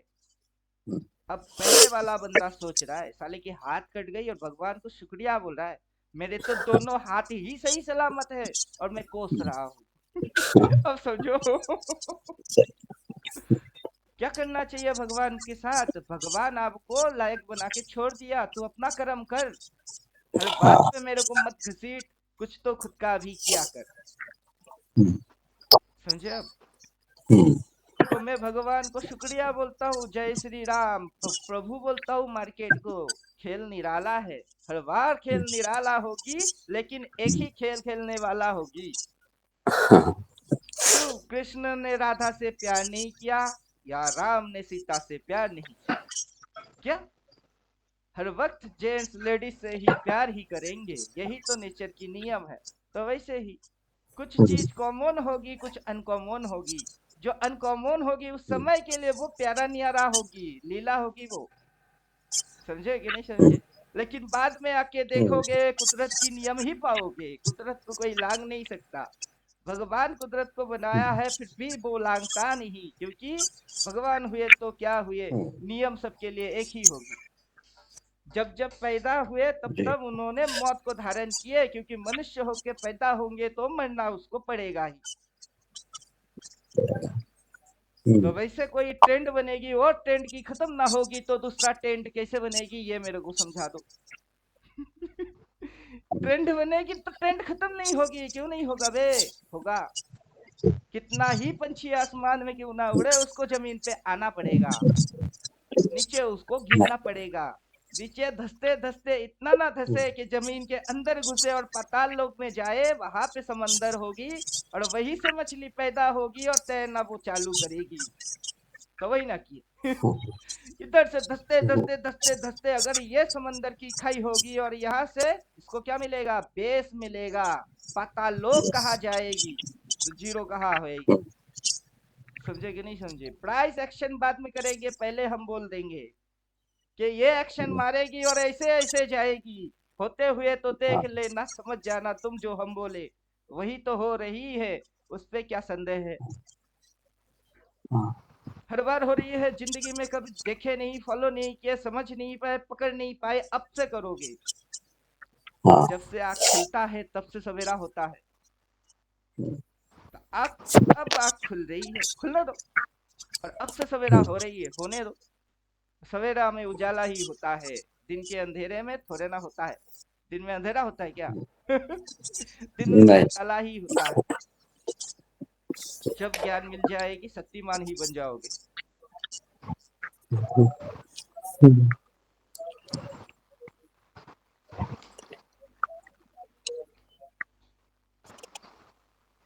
अब पहले वाला बंदा सोच रहा है, साले के हाथ कट गई और भगवान को शुक्रिया बोल रहा है, मेरे तो दोनों हाथ ही सही सलामत है और मैं कोस रहा हूँ। अब समझो क्या करना चाहिए भगवान के साथ। भगवान आपको लायक बना के छोड़ दिया, तू अपना कर्म कर, हर बात हाँ, पे मेरे को मत घसीट, कुछ तो खुद का भी किया कर। हम्म, समझे। अब हम्म, तो मैं भगवान को शुक्रिया बोलता हूँ, जय श्री राम, प्रभु बोलता हूँ मार्केट को, खेल निराला है, हर बार खेल निराला होगी, लेकिन एक ही खेल खेलने वाला होगी। हाँ, क्यों कृष्ण ने राधा से प्यार नहीं किया, या राम ने सीता से प्यार नहीं किया? क्या हर वक्त जेंट्स लेडीज से ही प्यार ही करेंगे, यही तो नेचर की नियम है। तो वैसे ही कुछ हम्म, चीज कॉमन होगी, कुछ अनकॉमन होगी। जो अनकॉमन होगी उस समय के लिए वो प्यारा नियारा होगी, लीला होगी वो। समझे कि नहीं हम्म, समझे। लेकिन बाद में आके हम्म, देखोगे कुदरत की नियम ही पाओगे, कुदरत को कोई लांग नहीं सकता। भगवान कुदरत को बनाया है फिर भी वो लांगता नहीं, क्योंकि भगवान हुए तो क्या हुए, हम्म, नियम सबके लिए एक ही होगी। जब जब पैदा हुए तब जी, तब उन्होंने मौत को धारण किए, क्योंकि मनुष्य होके पैदा होंगे तो मरना उसको पड़ेगा ही। तो हम्म, वैसे कोई ट्रेंड बनेगी और ट्रेंड की खत्म ना होगी तो दूसरा ट्रेंड कैसे बनेगी, ये मेरे को समझा दो। ट्रेंड बनेगी तो ट्रेंड खत्म नहीं होगी, क्यों नहीं होगा बे, होगा। कितना ही पंछी आसमान में क्यों ना उड़े, उसको जमीन पे आना पड़ेगा, नीचे उसको गिरना पड़ेगा। नीचे धसते धसते इतना ना धसे कि जमीन के अंदर घुसे और पाताल लोक में जाए, वहां पे समंदर होगी और वहीं से मछली पैदा होगी और तैरना वो चालू करेगी। तो वही ना किए। इधर से धसते धसते धसते धसते अगर ये समंदर की खाई होगी और यहाँ से इसको क्या मिलेगा, बेस मिलेगा, पाताल लोक कहा जाएगी, तो जीरो कहा होएगी। समझे कि नहीं समझे। प्राइस एक्शन बाद में करेंगे, पहले हम बोल देंगे कि ये एक्शन मारेगी और ऐसे ऐसे जाएगी, होते हुए तो देख लेना, समझ जाना तुम, जो हम बोले वही तो हो रही है, उस पे क्या संदेह है। हर बार हो रही है जिंदगी में, कभी देखे नहीं, फॉलो नहीं किए, समझ नहीं पाए, पकड़ नहीं पाए, अब से करोगे। जब से आँख खुलता है तब से सवेरा होता है। तो अब आँख खुल रही है, खुलने दो, और अब से सवेरा हो रही है, होने दो। सवेरा में उजाला ही होता है, दिन के अंधेरे में थोड़े ना होता है। दिन में अंधेरा होता है क्या? दिन में तो नहीं, उजाला ही होता है। जब ज्ञान मिल जाएगी शक्तिमान ही बन जाओगे।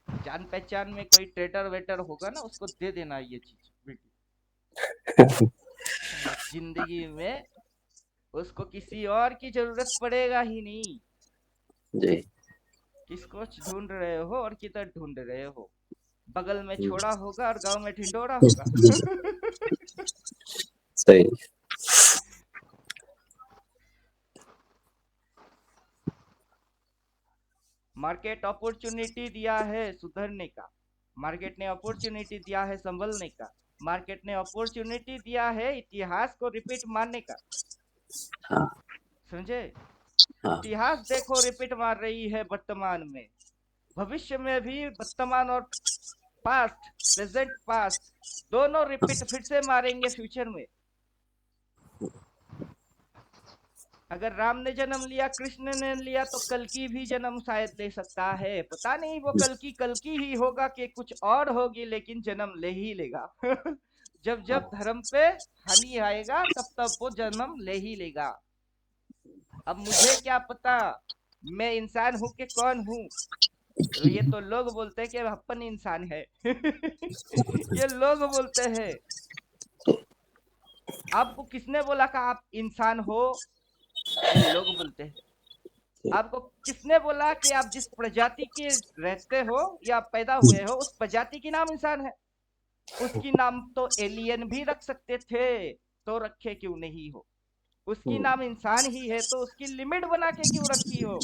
जान पहचान में कोई ट्रेटर वेटर होगा ना, उसको दे देना ये चीज बेटी। जिंदगी में उसको किसी और की जरूरत पड़ेगा ही नहीं। जी, किसको ढूंढ रहे हो और किधर ढूंढ रहे हो, बगल में हम्म, छोड़ा होगा और गांव में ढिंडोरा होगा। सही, मार्केट अपॉर्चुनिटी दिया है सुधरने का, मार्केट ने अपॉर्चुनिटी दिया है संभलने का, मार्केट ने अपॉर्चुनिटी दिया है इतिहास को रिपीट मारने का। हाँ, समझे। हाँ, इतिहास देखो रिपीट मार रही है वर्तमान में, भविष्य में भी वर्तमान और पास्ट, प्रेजेंट पास्ट दोनों रिपीट फिर से मारेंगे फ्यूचर में। अगर राम ने जन्म लिया, कृष्ण ने लिया, तो कल की भी जन्म शायद ले सकता है, पता नहीं वो कल की ही होगा कि कुछ और होगी, लेकिन जन्म ले ही लेगा। जब जब धर्म पे हानि आएगा तब तब वो जन्म ले ही लेगा। अब मुझे क्या पता मैं इंसान हूं कि कौन हूं, तो ये तो लोग बोलते हैं कि अपन इंसान है। ये लोग बोलते हैं। आपको किसने बोला कि आप इंसान हो? ये लोग बोलते हैं। आपको किसने बोला कि आप जिस प्रजाति के रहते हो या पैदा हुए हो उस प्रजाति की नाम इंसान है? उसकी नाम तो एलियन भी रख सकते थे, तो रखे क्यों नहीं हो? उसकी नाम इंसान ही है, तो उसकी लिमिट बना के क्यों रखी हो?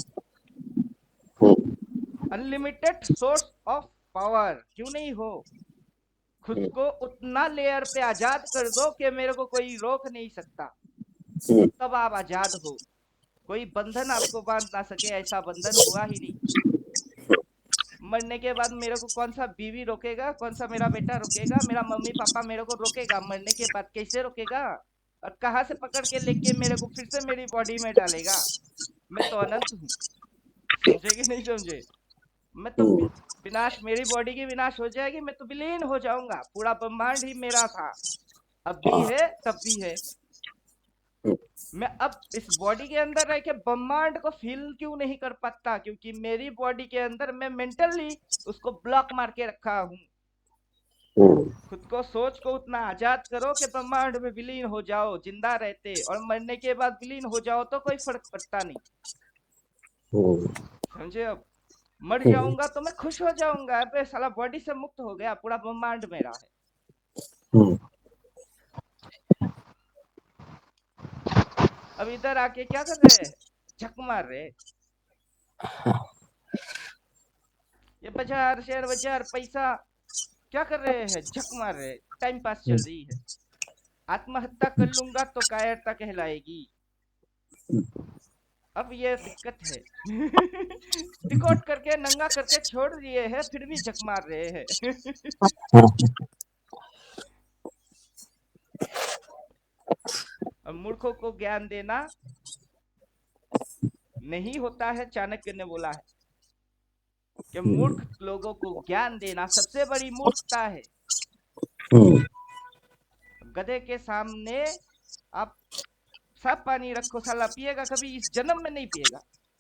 अनलिमिटेड सोर्स ऑफ पावर क्यों नहीं हो? खुद को उतना लेयर पे आजाद कर दो कि मेरे को कोई रोक नहीं सकता, तब आप आजाद हो। कोई बंधन आपको बांध ना सके, ऐसा बंधन हुआ ही नहीं। मरने के बाद मेरे को कौन सा बीवी रोकेगा, कौन सा मेरा बेटा रोकेगा, मेरा मम्मी पापा मेरे को रोकेगा? मरने के बाद कैसे रोकेगा? और कहाँ से पकड़ के लेके मेरे को फिर से मेरी बॉडी में डालेगा? मैं तो अनंत हूँ। समझे कि नहीं समझे? मैं तो विनाश, मेरी बॉडी की विनाश हो जाएगी, मैं तो विलीन हो जाऊंगा। पूरा ब्रह्मांड ही मेरा था, अब भी है, तब भी है। मैं अब इस बॉडी के अंदर रह के ब्रह्मांड को फील क्यों नहीं कर पाता? क्योंकि मेरी बॉडी के अंदर मैं मेंटली उसको ब्लॉक मार के रखा हूँ। खुद को, सोच को उतना आजाद करो कि ब्रह्मांड में विलीन हो जाओ जिंदा रहते, और मरने के बाद विलीन हो जाओ तो कोई फर्क पड़ता नहीं। समझे? अब मर जाऊंगा तो मैं खुश हो जाऊंगा, अबे साला बॉडी से मुक्त हो गया, पूरा ब्रह्मांड मेरा है। अब इधर आके क्या कर रहे हैं? झक मार रहे। ये बाजार, शेयर बाजार, पैसा, क्या कर रहे हैं? झक मार रहे, टाइम पास चल रही है। आत्महत्या कर लूंगा तो कायरता कहलाएगी। अब ये दिक्कत है। डिकोड करके नंगा करके छोड़ दिए हैं, फिर भी झक मार रहे हैं। अब मूर्खों को ज्ञान देना नहीं होता है, चाणक्य ने बोला है कि मूर्ख लोगों को ज्ञान देना सबसे बड़ी मूर्खता है। गधे के सामने आप साफ पानी रखो, साला पिएगा कभी? इस जन्म में नहीं पिएगा,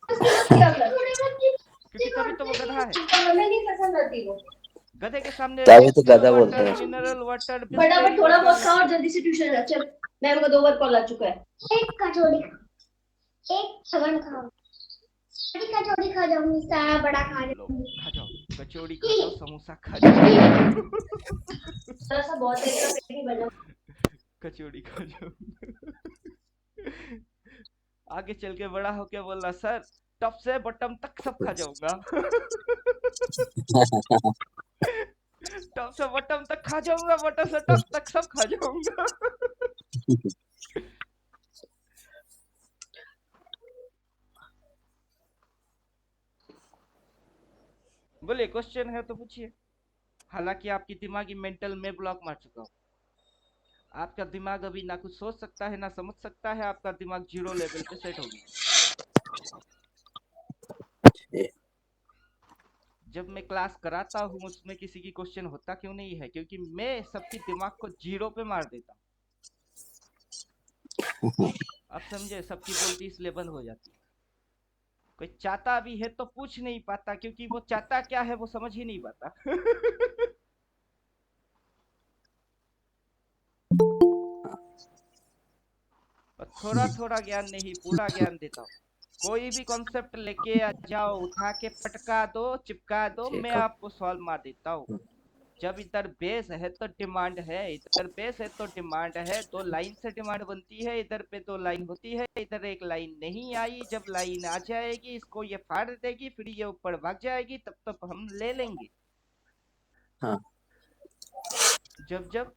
क्योंकि तभी तो वो गधा है। गधे के सामने तभी तो डिस्टिल गधा बोलते वाटर, हैं। मिनरल वाटर, फटाफट बिस्लेरी थोड़ा वाटर बहुत खा और जल्दी से ट्यूशन जा। चल, मैम का 2 बार कॉल आ चुका है। एक कचौड़ी खा, एक छगन खा, बड़ी कचौड़ी खा जाऊंगी, सारा बड़ा खा लो जाऊंगी। खा जाओ, कचौड़ी खा जाओ, समोसा खा जाओ। थोड़ा सा बहुत देर का पेट ही बजा। कचौड़ी खा जाओ। आगे चल के बड़ा होके बोला, सर टॉप से बॉटम तक सब खा जाऊंगा। टॉप से बॉटम तक खा जाऊंगा, बॉटम से टॉप तक सब खा जाऊंगा। बोले क्वेश्चन है तो पूछिए। हालांकि आपकी दिमागी मेंटल में ब्लॉक मार चुका हूँ। आपका दिमाग अभी ना कुछ सोच सकता है ना समझ सकता है, आपका दिमाग जीरो लेवल पे सेट हो गया। जब मैं क्लास कराता हूँ उसमें किसी की क्वेश्चन होता क्यों नहीं है? क्योंकि मैं सबकी दिमाग को जीरो पे मार देता हूँ। अब समझे? सबकी बोलती इसलिए बंद हो जाती है। कोई चाहता भी है तो पूछ नहीं पाता, क्योंकि वो चाहता क्या है वो समझ ही नहीं पाता। और थोड़ा थोड़ा ज्ञान नहीं, पूरा ज्ञान देता हूँ। कोई भी कॉन्सेप्ट लेके आ जाओ, उठा के पटका दो, चिपका दो, मैं ठीक है। आपको सॉल्व मार देता हूँ। जब इधर बेस है तो डिमांड है, इधर बेस है तो डिमांड है। दो लाइन से डिमांड बनती है, इधर पे दो लाइन होती है, इधर एक लाइन नहीं आई। जब लाइन आ जाएगी इसको ये फाड़ देगी, फिर ये ऊपर भाग जाएगी, तब तक हम ले लेंगे। हाँ। जब जब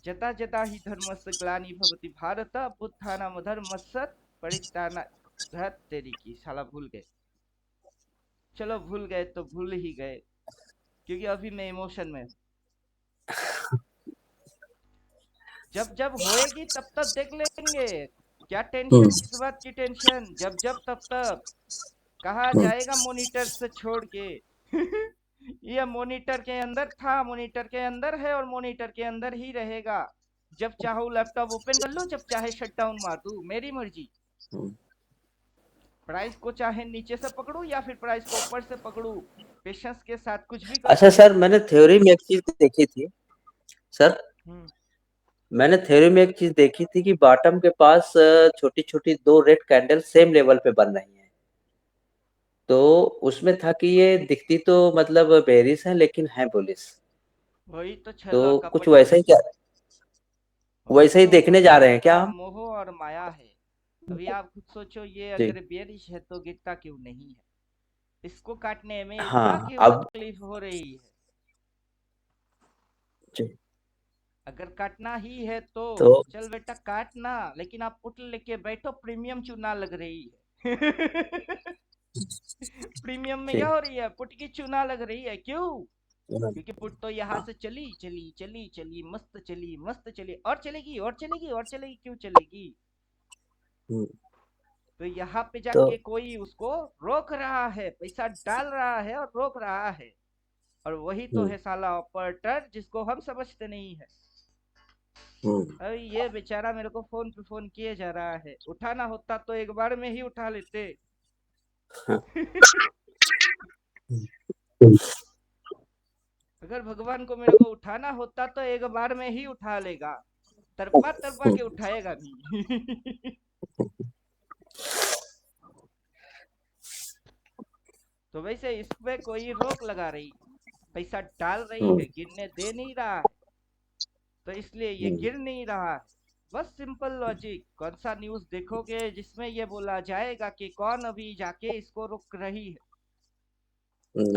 जता जता ही धर्मस्य ग्लानि भवति भारत, बुद्धानाम धर्मस्य परित्राणा। धत तेरी की, साला भूल गए। चलो भूल गए तो भूल ही गए, क्योंकि अभी मैं इमोशन में हूँ। जब जब होएगी तब तब देख लेंगे। क्या टेंशन, किस बात की टेंशन? जब जब तब तब। कहा जाएगा मॉनिटर से छोड़ के? ये मॉनिटर के अंदर था, मॉनिटर के अंदर है, और मॉनिटर के अंदर ही रहेगा। जब चाहो लैपटॉप ओपन कर लो, जब चाहे शट डाउन मार दू, मेरी मर्जी। प्राइस को चाहे नीचे से पकड़ू या फिर प्राइस को ऊपर से पकड़ू, पेशेंस के साथ कुछ भी कर अच्छा सकता सर, हूँ। मैंने थ्योरी में एक चीज देखी थी सर। हम्म। मैंने थ्योरी में एक चीज देखी थी कि बॉटम के पास छोटी छोटी 2 रेड कैंडल सेम लेवल पे बन रही हैं। तो उसमें था कि ये दिखती तो मतलब बेरिश है लेकिन है बुलिश। वही तो तो छल और कुछ कपट है। वैसा ही क्या, वही वैसे ही तो देखने जा रहे हैं क्या उसका हम? मोह और माया है। अभी आप खुद सोचो, ये जी। अगर बेरिश है तो गिरता क्यों नहीं है? इसको काटने में इतना हाँ क्यों अब। तकलीफ हो रही है? जी। अगर काटना ही है तो तो चल बेटा काटना, लेकिन आप पुट लेके बैठो, प्रीमियम चुना लग रही है। प्रीमियम में क्या जी। हो रही है? पुट की चुना लग रही है, क्यों? क्योंकि पुट तो यहाँ हाँ। से चली चली चली चली, मस्त चली मस्त चली, और चलेगी और चलेगी और चलेगी, क्यों चलेगी? हम्म, तो यहाँ पे तो जाके कोई उसको रोक रहा है, पैसा डाल रहा है और रोक रहा है। और वही तो हम्म, है साला ऑपरेटर, जिसको हम समझते नहीं है। हम्म, अरे ये बेचारा मेरे को फोन पे फोन किए जा रहा है, उठाना होता तो एक बार में ही उठा लेते। हाँ, अगर भगवान को मेरे को उठाना होता तो एक बार में ही उठा लेगा, तरपा तरपा के उठाएगा नहीं। तो वैसे इस पे कोई रोक लगा रही, पैसा डाल रही हम्म, है, गिरने दे नहीं रहा है, तो इसलिए ये हम्म, गिर नहीं रहा है। बस सिंपल लॉजिक। कौन सा न्यूज़ देखोगे जिसमें ये बोला जाएगा कि कौन अभी जाके इसको रोक रही है?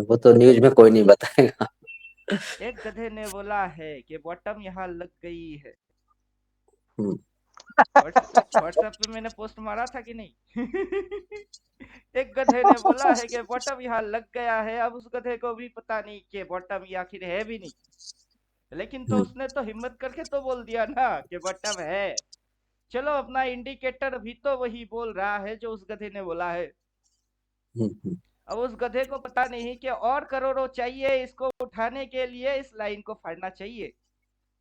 वो तो न्यूज में कोई नहीं बताएगा। एक गधे ने बोला है कि बॉटम यहाँ लग गई है। हम्म, व्हाट्सएप पे मैंने पोस्ट मारा था कि नहीं? एक गधे ने बोला है कि बॉटम यहाँ लग गया है। अब उस गधे को भी पता नहीं कि बॉटम ये आखिर है भी नहीं, लेकिन तो हम्म, उसने तो हिम्मत करके तो बोल दिया ना कि बॉटम है। चलो, अपना इंडिकेटर भी तो वही बोल रहा है जो उस गधे ने बोला है। हम्म, अब उस गधे को पता नहीं कि और करोड़ों चाहिए इसको उठाने के लिए, इस लाइन को फाड़ना चाहिए।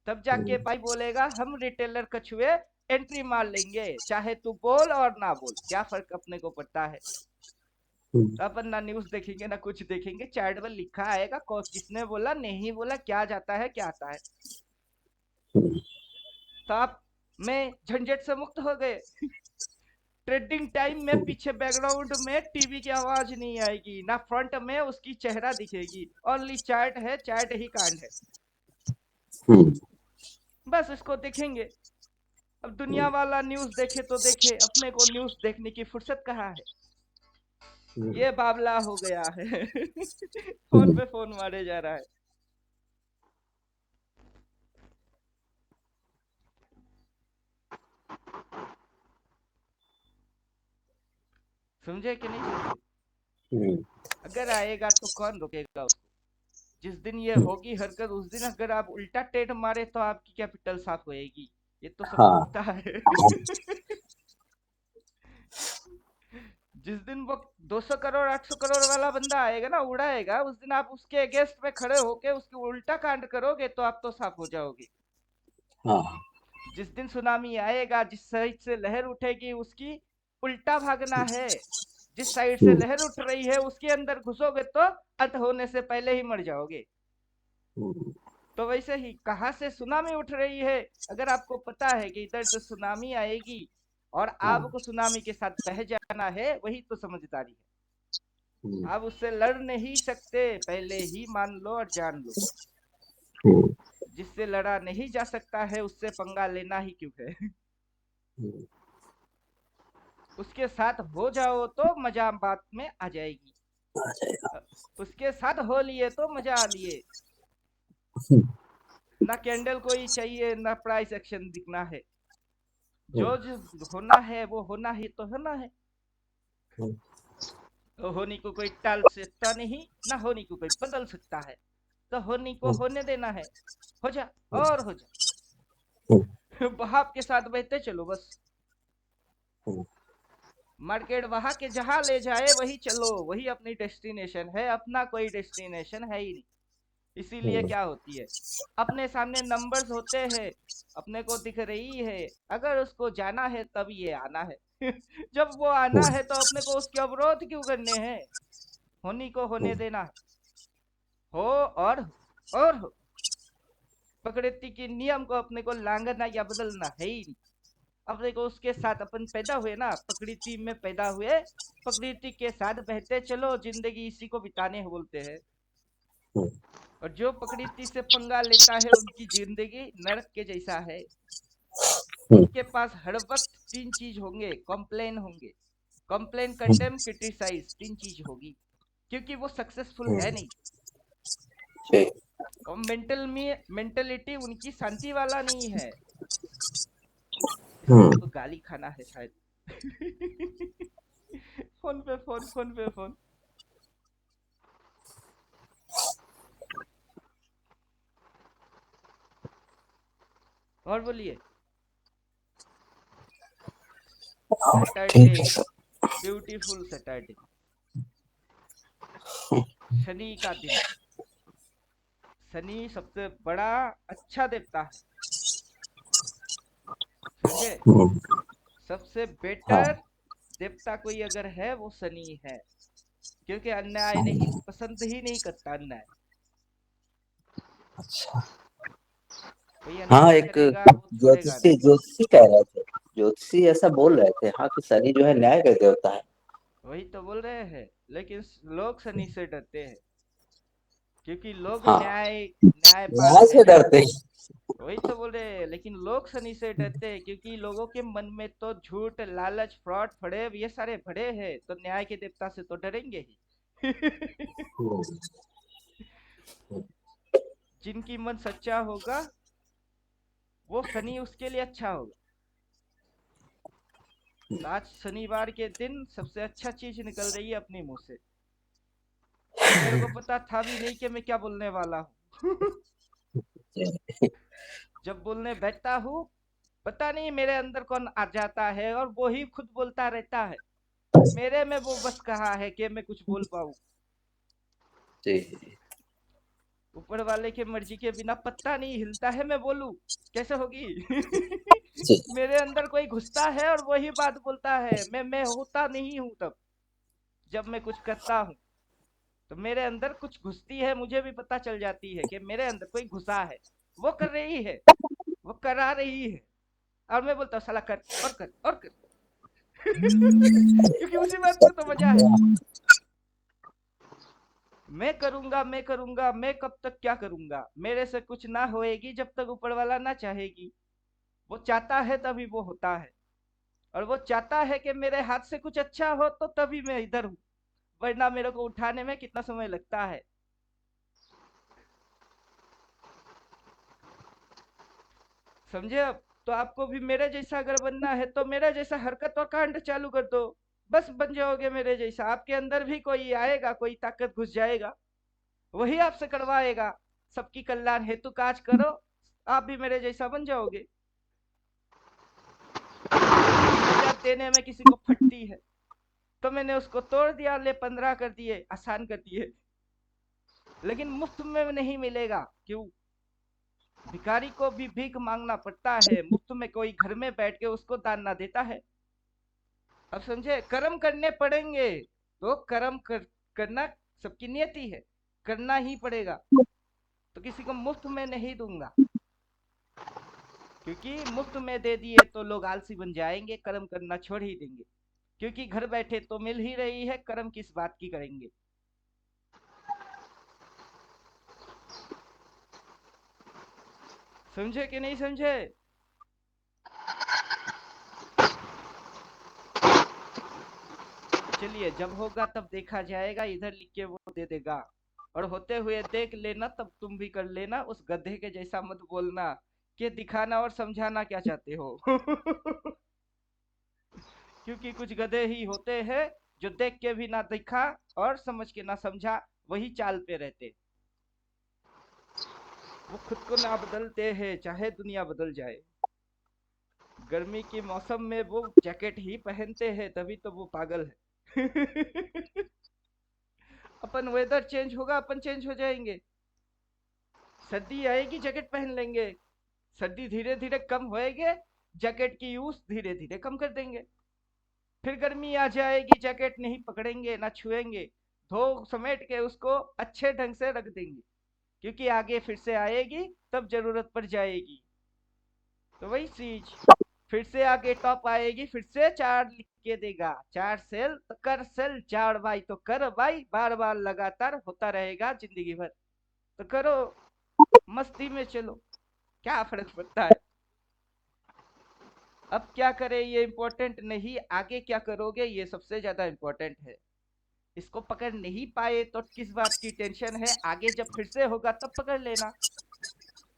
तब जाके हम्म, भाई बोलेगा हम रिटेलर कछुए एंट्री मार लेंगे, चाहे तू बोल और ना बोल, क्या फर्क अपने को पड़ता है? हम्म, अपन ना न्यूज देखेंगे ना कुछ देखेंगे, चैट पर लिखा आएगा किसने बोला नहीं बोला, क्या जाता है क्या आता है। हम्म, तो आप में झंझट से मुक्त हो गए। ट्रेडिंग टाइम में पीछे बैकग्राउंड में टीवी की आवाज नहीं आएगी, ना फ्रंट में उसकी चेहरा दिखेगी, ओनली चैट है, चैट ही कांड है। हम्म, बस इसको देखेंगे। अब दुनिया वाला न्यूज देखे तो देखे, अपने को न्यूज देखने की फुर्सत कहाँ है? हम्म, ये बाबला हो गया है। फोन हम्म, पे फोन मारे जा रहा है। समझे कि नहीं समझे? हम्म, अगर आएगा तो कौन रोकेगा उसको? जिस दिन ये होगी हरकत, उस दिन अगर आप उल्टा टेढ़ मारे तो आपकी कैपिटल साफ होएगी, ये तो सबको हाँ। पता है। जिस दिन वो 200 करोड़ 800 करोड़ वाला बंदा आएगा ना, उड़ाएगा, उस दिन आप उसके अगेंस्ट में खड़े होके उसकी उल्टा कांड करोगे तो आप तो साफ हो जाओगे। हाँ। जिस दिन सुनामी आएगा, जिस साइड से लहर उठेगी उसकी उल्टा भागना है। जिस साइड से हम्म, लहर उठ रही है उसके अंदर घुसोगे तो अंत होने से पहले ही मर जाओगे। हम्म, तो वैसे ही कहाँ से सुनामी उठ रही है, अगर आपको पता है कि इधर से सुनामी आएगी और हाँ। आपको सुनामी के साथ बह जाना है, वही तो समझदारी है। हम्म, आप उससे लड़ नहीं सकते, पहले ही मान लो और जान लो। हम्म, जिससे लड़ा नहीं जा सकता है उससे पंगा लेना ही क्यों है? हम्म, उसके साथ हो जाओ तो मजा बात में आ जाएगी। आ जाएगा। उसके साथ हो लिए तो मजा आ लिए। हम्म, ना कैंडल कोई चाहिए, ना प्राइस एक्शन दिखना है। हम्म, जो होना है वो होना ही तो होना है। हम्म, तो होनी को कोई टाल सकता नहीं, ना होनी को कोई बदल सकता है। तो होनी को हम्म, होने देना है, हो जा हम्म, और हो हम्म, जा। बहाव के साथ बहते चलो बस। हम्म, मार्केट वहां के जहां ले जाए वही चलो, वही अपनी डेस्टिनेशन है, अपना कोई डेस्टिनेशन है ही नहीं। इसीलिए हम्म, क्या होती है, अपने सामने नंबर्स होते हैं, अपने को दिख रही है, अगर उसको जाना है तब ये आना है। जब वो आना हम्म, है तो अपने को उसके अवरोध क्यों करने हैं? होनी को होने हम्म, देना है। हो और हो। प्रकृति के नियम को अपने को लांघना या बदलना है ही नहीं। अपने को उसके साथ अपन पैदा हुए ना, प्रकृति में पैदा हुए, प्रकृति के साथ बहते चलो, जिंदगी इसी को बिताने बोलते हैं। हम्म। और जो प्रकृति से पंगा लेता है उनकी जिंदगी नरक के जैसा है। उनके पास हर वक्त तीन चीज होंगे, कॉम्प्लेन होंगे, कॉम्प्लेन, कंडेम, क्रिटिसाइज, तीन चीज होगी, क्योंकि वो सक्सेसफुल है नहीं। और मेंटलिटी उनकी शांति वाला नहीं है। इसको तो गाली खाना है शायद। फोन पे फोन, फोन पे फोन। और बोलिए। सैटरडे, ब्यूटीफुल सैटरडे, शनि का दिन। शनि सबसे बड़ा अच्छा देवता है, समझे? सबसे बेटर देवता कोई अगर है वो शनि है, क्योंकि अन्याय नहीं पसंद ही नहीं करता अन्याय। अच्छा। कोई हाँ, अन्याय एक करेगा वो छोड़ेगा ज्योतिषी नहीं। ज्योतिषी कह रहे थे, ज्योतिषी ऐसा बोल रहे थे, हाँ, कि शनि जो है न्याय का देवता है। वही तो बोल रहे हैं, लेकिन लोग शनि से डरते हैं, क्योंकि लोग हाँ, न्यायपाल न्याय है से ना। डरते हैं। वही तो बोल रहे हैं, लेकिन लोग शनि से डरते हैं क्योंकि लोगों के मन में तो झूठ, लालच, फ्रॉड, फरेब ये सारे भरे हैं, तो न्याय के देवता से तो डरेंगे ही। जिनकी मन सच्चा होगा वो शनि उसके लिए अच्छा होगा। तो आज शनिवार के दिन सबसे अच्छा चीज निकल रही है अपने मुंह से, और मेरे को पता था भी नहीं कि मैं क्या बोलने वाला हूँ। जब बोलने बैठता हूँ पता नहीं मेरे अंदर कौन आ जाता है और वो ही खुद बोलता रहता है। मेरे में वो बस कहा है कि मैं कुछ बोल पाऊँ। जी। ऊपर वाले के मर्जी के बिना पत्ता नहीं हिलता है, मैं बोलूं कैसे होगी? जी। मेरे अंदर कोई घुसता है और वही बात बोलता है। मैं होता नहीं हूं तब, जब मैं कुछ करता हूँ तो मेरे अंदर कुछ घुसती है, मुझे भी पता चल जाती है कि मेरे अंदर कोई घुसा है, वो कर रही है, वो करा रही है, और मैं बोलता हूँ साला कर और कर और कर। क्योंकि उसी बात में तो मजा है। मैं करूंगा, मैं करूंगा, मैं कब तक क्या करूंगा? मेरे से कुछ ना होएगी जब तक ऊपर वाला ना चाहेगी। वो चाहता है तभी वो होता है, और वो चाहता है कि मेरे हाथ से कुछ अच्छा हो तो तभी मैं इधर हूँ, वरना मेरे को उठाने में कितना समय लगता है। समझे? अब तो आपको भी मेरे जैसा अगर बनना है तो मेरे जैसा हरकत और कांड चालू कर दो, बस बन जाओगे मेरे जैसा। आपके अंदर भी कोई आएगा, कोई ताकत घुस जाएगा, वही आपसे करवाएगा। सबकी कल्याण हेतु काज करो, आप भी मेरे जैसा बन जाओगे। 2000 देने में किसी को फटती है तो मैंने उसको तोड़ दिया, ले 15 कर दिए, आसान कर दिए। लेकिन मुफ्त में नहीं मिलेगा, क्यों? भिखारी को भी भीख मांगना पड़ता है, मुफ्त में कोई घर में बैठ के उसको दान ना देता है। अब समझे? कर्म करने पड़ेंगे, तो करना सबकी नियति है, करना ही पड़ेगा। तो किसी को मुफ्त में नहीं दूंगा, क्योंकि मुफ्त में दे दिए तो लोग आलसी बन जाएंगे, कर्म करना छोड़ ही देंगे। क्योंकि घर बैठे तो मिल ही रही है, कर्म किस बात की करेंगे? समझे कि नहीं समझे? चलिए, जब होगा तब देखा जाएगा, इधर लिख के वो दे देगा। और होते हुए देख लेना, तब तुम भी कर लेना, उस गधे के जैसा मत बोलना कि दिखाना और समझाना क्या चाहते हो। क्योंकि कुछ गधे ही होते हैं जो देख के भी ना दिखा और समझ के ना समझा, वही चाल पे रहते। वो खुद को ना बदलते हैं चाहे दुनिया बदल जाए। गर्मी के मौसम में वो जैकेट ही पहनते हैं, तभी तो वो पागल है। अपन वेदर चेंज होगा, अपन चेंज हो जाएंगे। सर्दी आएगी जैकेट पहन लेंगे, सर्दी धीरे धीरे कम होएगी, जैकेट की यूज धीरे धीरे कम कर देंगे। फिर गर्मी आ जाएगी, जैकेट नहीं पकड़ेंगे ना छुएंगे, धो समेट के उसको अच्छे ढंग से रख देंगे, क्योंकि आगे फिर से आएगी तब जरूरत पड़ जाएगी। तो वही चीज, फिर से आगे टॉप आएगी, फिर से चार लिख के देगा, चार सेल तो कर सेल, चार बाई तो कर बाई, बार बार लगातार होता रहेगा जिंदगी भर। तो करो, मस्ती में चलो, क्या फर्क पड़ता है। अब क्या करें ये इम्पोर्टेंट नहीं, आगे क्या करोगे ये सबसे ज्यादा इम्पोर्टेंट है। इसको पकड़ नहीं पाए तो किस बात की टेंशन है, आगे जब फिर से होगा तब पकड़ लेना।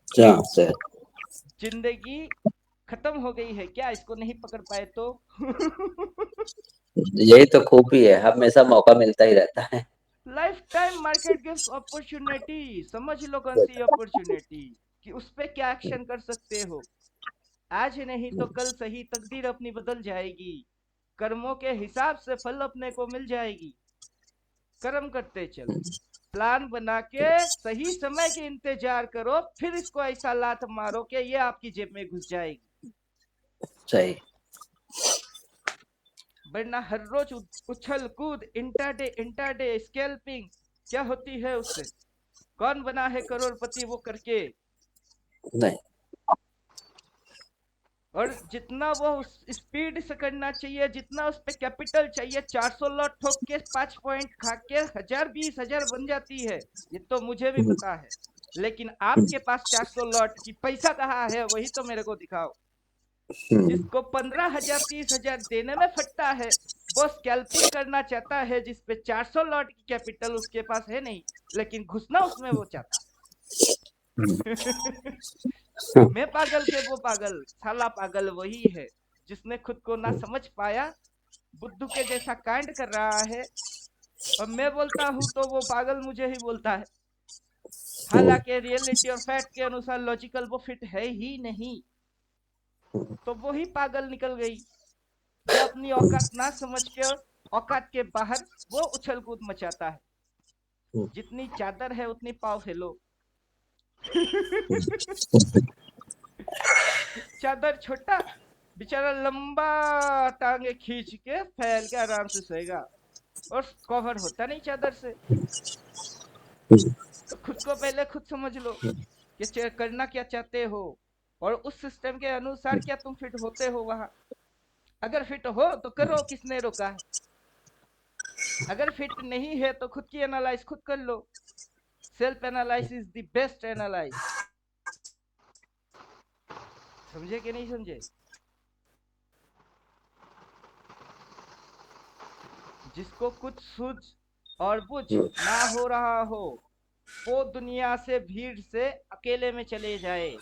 सर जिंदगी खत्म हो गई है क्या इसको नहीं पकड़ पाए तो। यही तो खूबी है, हमेशा मौका मिलता ही रहता है। Life time market gives opportunity, समझ लो कौन सी अपॉर्चुनिटी, कि उस पे क्या एक्शन कर सकते हो। आज नहीं तो कल सही तकदीर अपनी बदल जाएगी, कर्मों के हिसाब से फल अपने को मिल जाएगी। कर्म करते चलो, प्लान बना के सही समय के इंतजार करो, फिर इसको ऐसा लात मारो कि ये आपकी जेब में घुस जाएगी। सही। वरना हर रोज उछल कूद, इंटरडे स्कैल्पिंग, क्या होती है उससे? कौन बना है करोड़पति वो करके? नहीं। और जितना वो स्पीड से करना चाहिए, जितना उस पे कैपिटल चाहिए, 400 लॉट ठोक के 5 पॉइंट खा के 1000 20 हजार बन जाती है, ये तो मुझे भी पता है। लेकिन आपके पास 400 लॉट की पैसा कहाँ है, वही तो मेरे को दिखाओ। जिसको 15 हजार 30 हजार देने में फटता है, वो स्कैल्पिंग करना चाहता है जिसपे 400 लॉट की कैपिटल उसके पास है नहीं, लेकिन घुसना उसमें वो चाहता है। मैं पागल के वो पागल, साला पागल वही है जिसने खुद को ना समझ पाया, बुद्धू के जैसा कांड कर रहा है। और मैं बोलता हूं तो वो पागल मुझे ही बोलता है, हालांकि रियलिटी और फैक्ट के अनुसार लॉजिकल वो फिट है ही नहीं। तो वो ही पागल निकल गई जो अपनी औकात ना समझ के औकात के बाहर वो उछल कूद मचाता है। जितनी चादर है उतनी पाव फैलो। चादर छोटा, बेचारा लंबा टांगे खींच के फैल के आराम से सोएगा, और कवर होता नहीं चादर से। तो खुद को पहले खुद समझ लो कि करना क्या चाहते हो, और उस सिस्टम के अनुसार क्या तुम फिट होते हो वहां। अगर फिट हो तो करो, किसने रोका है? अगर फिट नहीं है तो खुद की एनालाइज खुद कर लो। Self analyse is the best analyse. समझे कि नहीं समझे? जिसको कुछ सूझ और बुझ ना हो रहा हो, वो दुनिया से भीड़ से अकेले में चले जाए,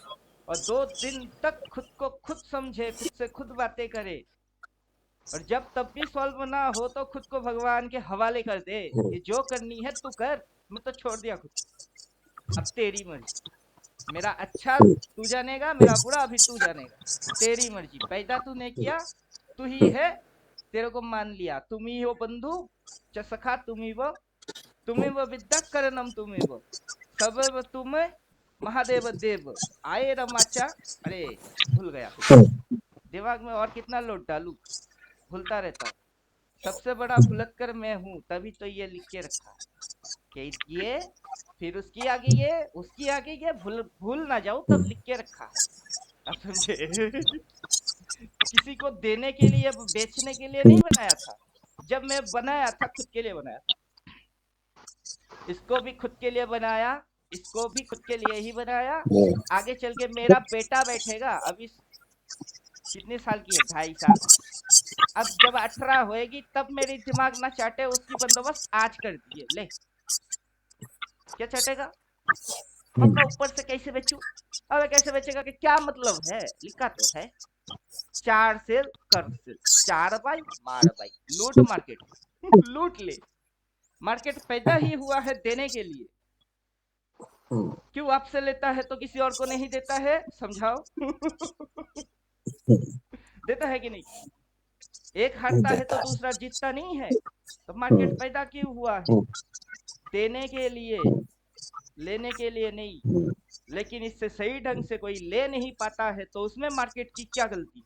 और 2 दिन तक खुद को खुद समझे, खुद से खुद बातें करे। और जब तब भी सॉल्व ना हो तो खुद को भगवान के हवाले कर दे कि जो करनी है तू कर, मैं तो छोड़ दिया खुद, अब तेरी मर्जी। मेरा अच्छा तू जानेगा, मेरा बुरा भी तू जानेगा, तेरी मर्जी। पैदा तूने किया, तू ही है, तेरे को मान लिया, तुम ही हो बंधु च सखा, तुम ही वो विद्या करणम, तुम ही वो सब, तुम महादेव देव आए रमाचा। अरे भूल गया खुद को, दिमाग में और कितना लोड डालू, भूलता रहता हूँ। सबसे बड़ा भुलक्कर मैं हूँ, तभी तो ये लिख के रखा है कि ये, फिर उसकी आगे ये, उसकी आगे ये, भूल भूल ना जाऊं तब लिख के रखा है। अब समझे? किसी को देने के लिए, बेचने के लिए नहीं बनाया था। जब मैं बनाया था खुद के लिए बनाया था, इसको भी खुद के लिए बनाया, इसको भी खुद के लिए ही बनाया। आगे चल के मेरा बेटा बैठेगा, अभी कितने साल की है, 2.5 साल। अब जब 18 होएगी तब मेरी दिमाग ना चाटे, उसकी बंदोबस्त आज कर दिए ले। क्या चाटेगा? मक्का ऊपर से कैसे बेचू? अबे कैसे बेचेगा कि क्या मतलब है, लिखा तो है 4 सेल कर सेल, 4 बाई मार बाई, लूट मार्केट। लूट ले। मार्केट पैदा ही हुआ है देने के लिए, क्यों आपसे लेता है तो किसी और को नहीं देता है, समझाओ। देता है कि नहीं? एक हारता है तो देता दूसरा जीतता नहीं है। तो मार्केट पैदा क्यों हुआ है? देने के लिए, लेने के लिए नहीं। लेकिन इससे सही ढंग से कोई ले नहीं पाता है तो उसमें मार्केट की क्या गलती?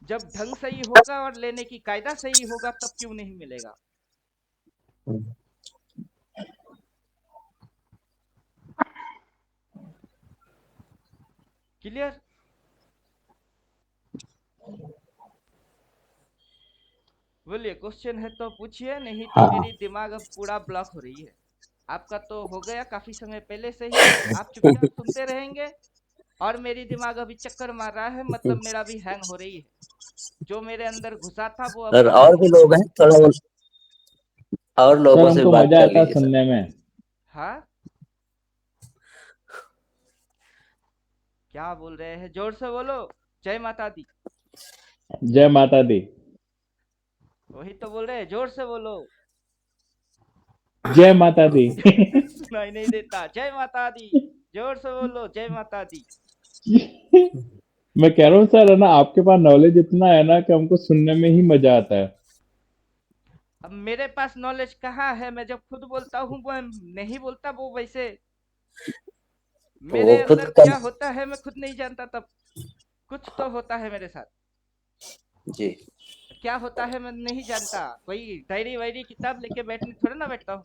जब ढंग सही होगा और लेने की कायदा सही होगा तब क्यों नहीं मिलेगा? क्लियर? बोलिए, क्वेश्चन है तो पूछिए, नहीं तो हाँ मेरी दिमाग अब पूरा ब्लॉक हो रही है। आपका तो हो गया काफी समय पहले से ही, आप चुपचाप सुनते रहेंगे और मेरी दिमाग अभी चक्कर मार रहा है, मतलब मेरा भी हैंग हो रही है। जो मेरे अंदर घुसा था वो अब सर, बाहर और भी निकल लोग रहा हैं, है। थोड़ा और सर लोगों से हमको बात मजा कर आता है लीजिए सर। सुनने में। हाँ, क्या बोल रहे हैं? जोर से बोलो। जय माता दी। जय माता दी। वही तो बोल रहे हैं, जोर से बोलो। जय माता दी। सुनाई नहीं देता। जय माता दी। जोर से बोलो, जय माता दी। मैं कह रहा हूँ सर, है ना, आपके पास नॉलेज इतना है ना कि हमको सुनने में ही मजा आता है। अब मेरे पास नॉलेज कहाँ है? मैं जब खुद बोलता हूँ वो नहीं बोलता वो वैसे। वो मेरे खुद अंदर का। क्या होता है मैं खुद नहीं जानता, तब कुछ तो होता है मेरे साथ। जी। क्या होता है मैं नहीं जानता। कोई डायरी वायरी किताब लेके बैठने थोड़ा ना बैठता हूँ।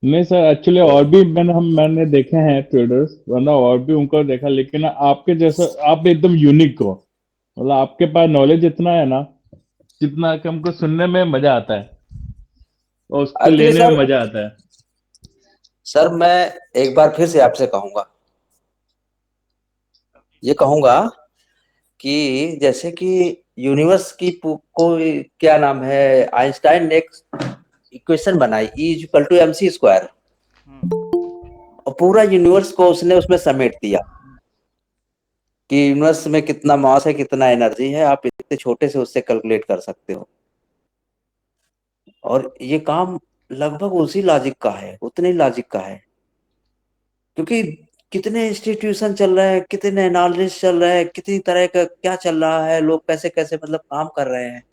नहीं सर, एक्चुअली और भी मैंने देखे हैं ट्रेडर्स, वरना और भी उनको देखा, लेकिन आपके जैसा आप एकदम यूनिक हो। मतलब आपके पास नॉलेज इतना है ना, जितना कि हमको सुनने में मजा आता है और उसको एक्चुअली लेने में सर, मजा आता है। मैं एक बार फिर से आपसे कहूंगा, ये कहूंगा कि जैसे कि यूनिवर्स की कोई क्या नाम है, आइंस्टाइन ने एक इक्वेशन बनाई, E equal to MC square, hmm. और पूरा यूनिवर्स को उसने उसमें समेट दिया कि यूनिवर्स में कितना मास है, कितना एनर्जी है, आप इतने छोटे से उससे कैलकुलेट कर सकते हो। और ये काम लगभग उसी लॉजिक का है, उतने लॉजिक का है, क्योंकि कितने इंस्टीट्यूशन चल रहे हैं, कितने नॉलेज चल रहे हैं, कितनी तरह का क्या चल रहा है, लोग कैसे कैसे मतलब काम कर रहे हैं,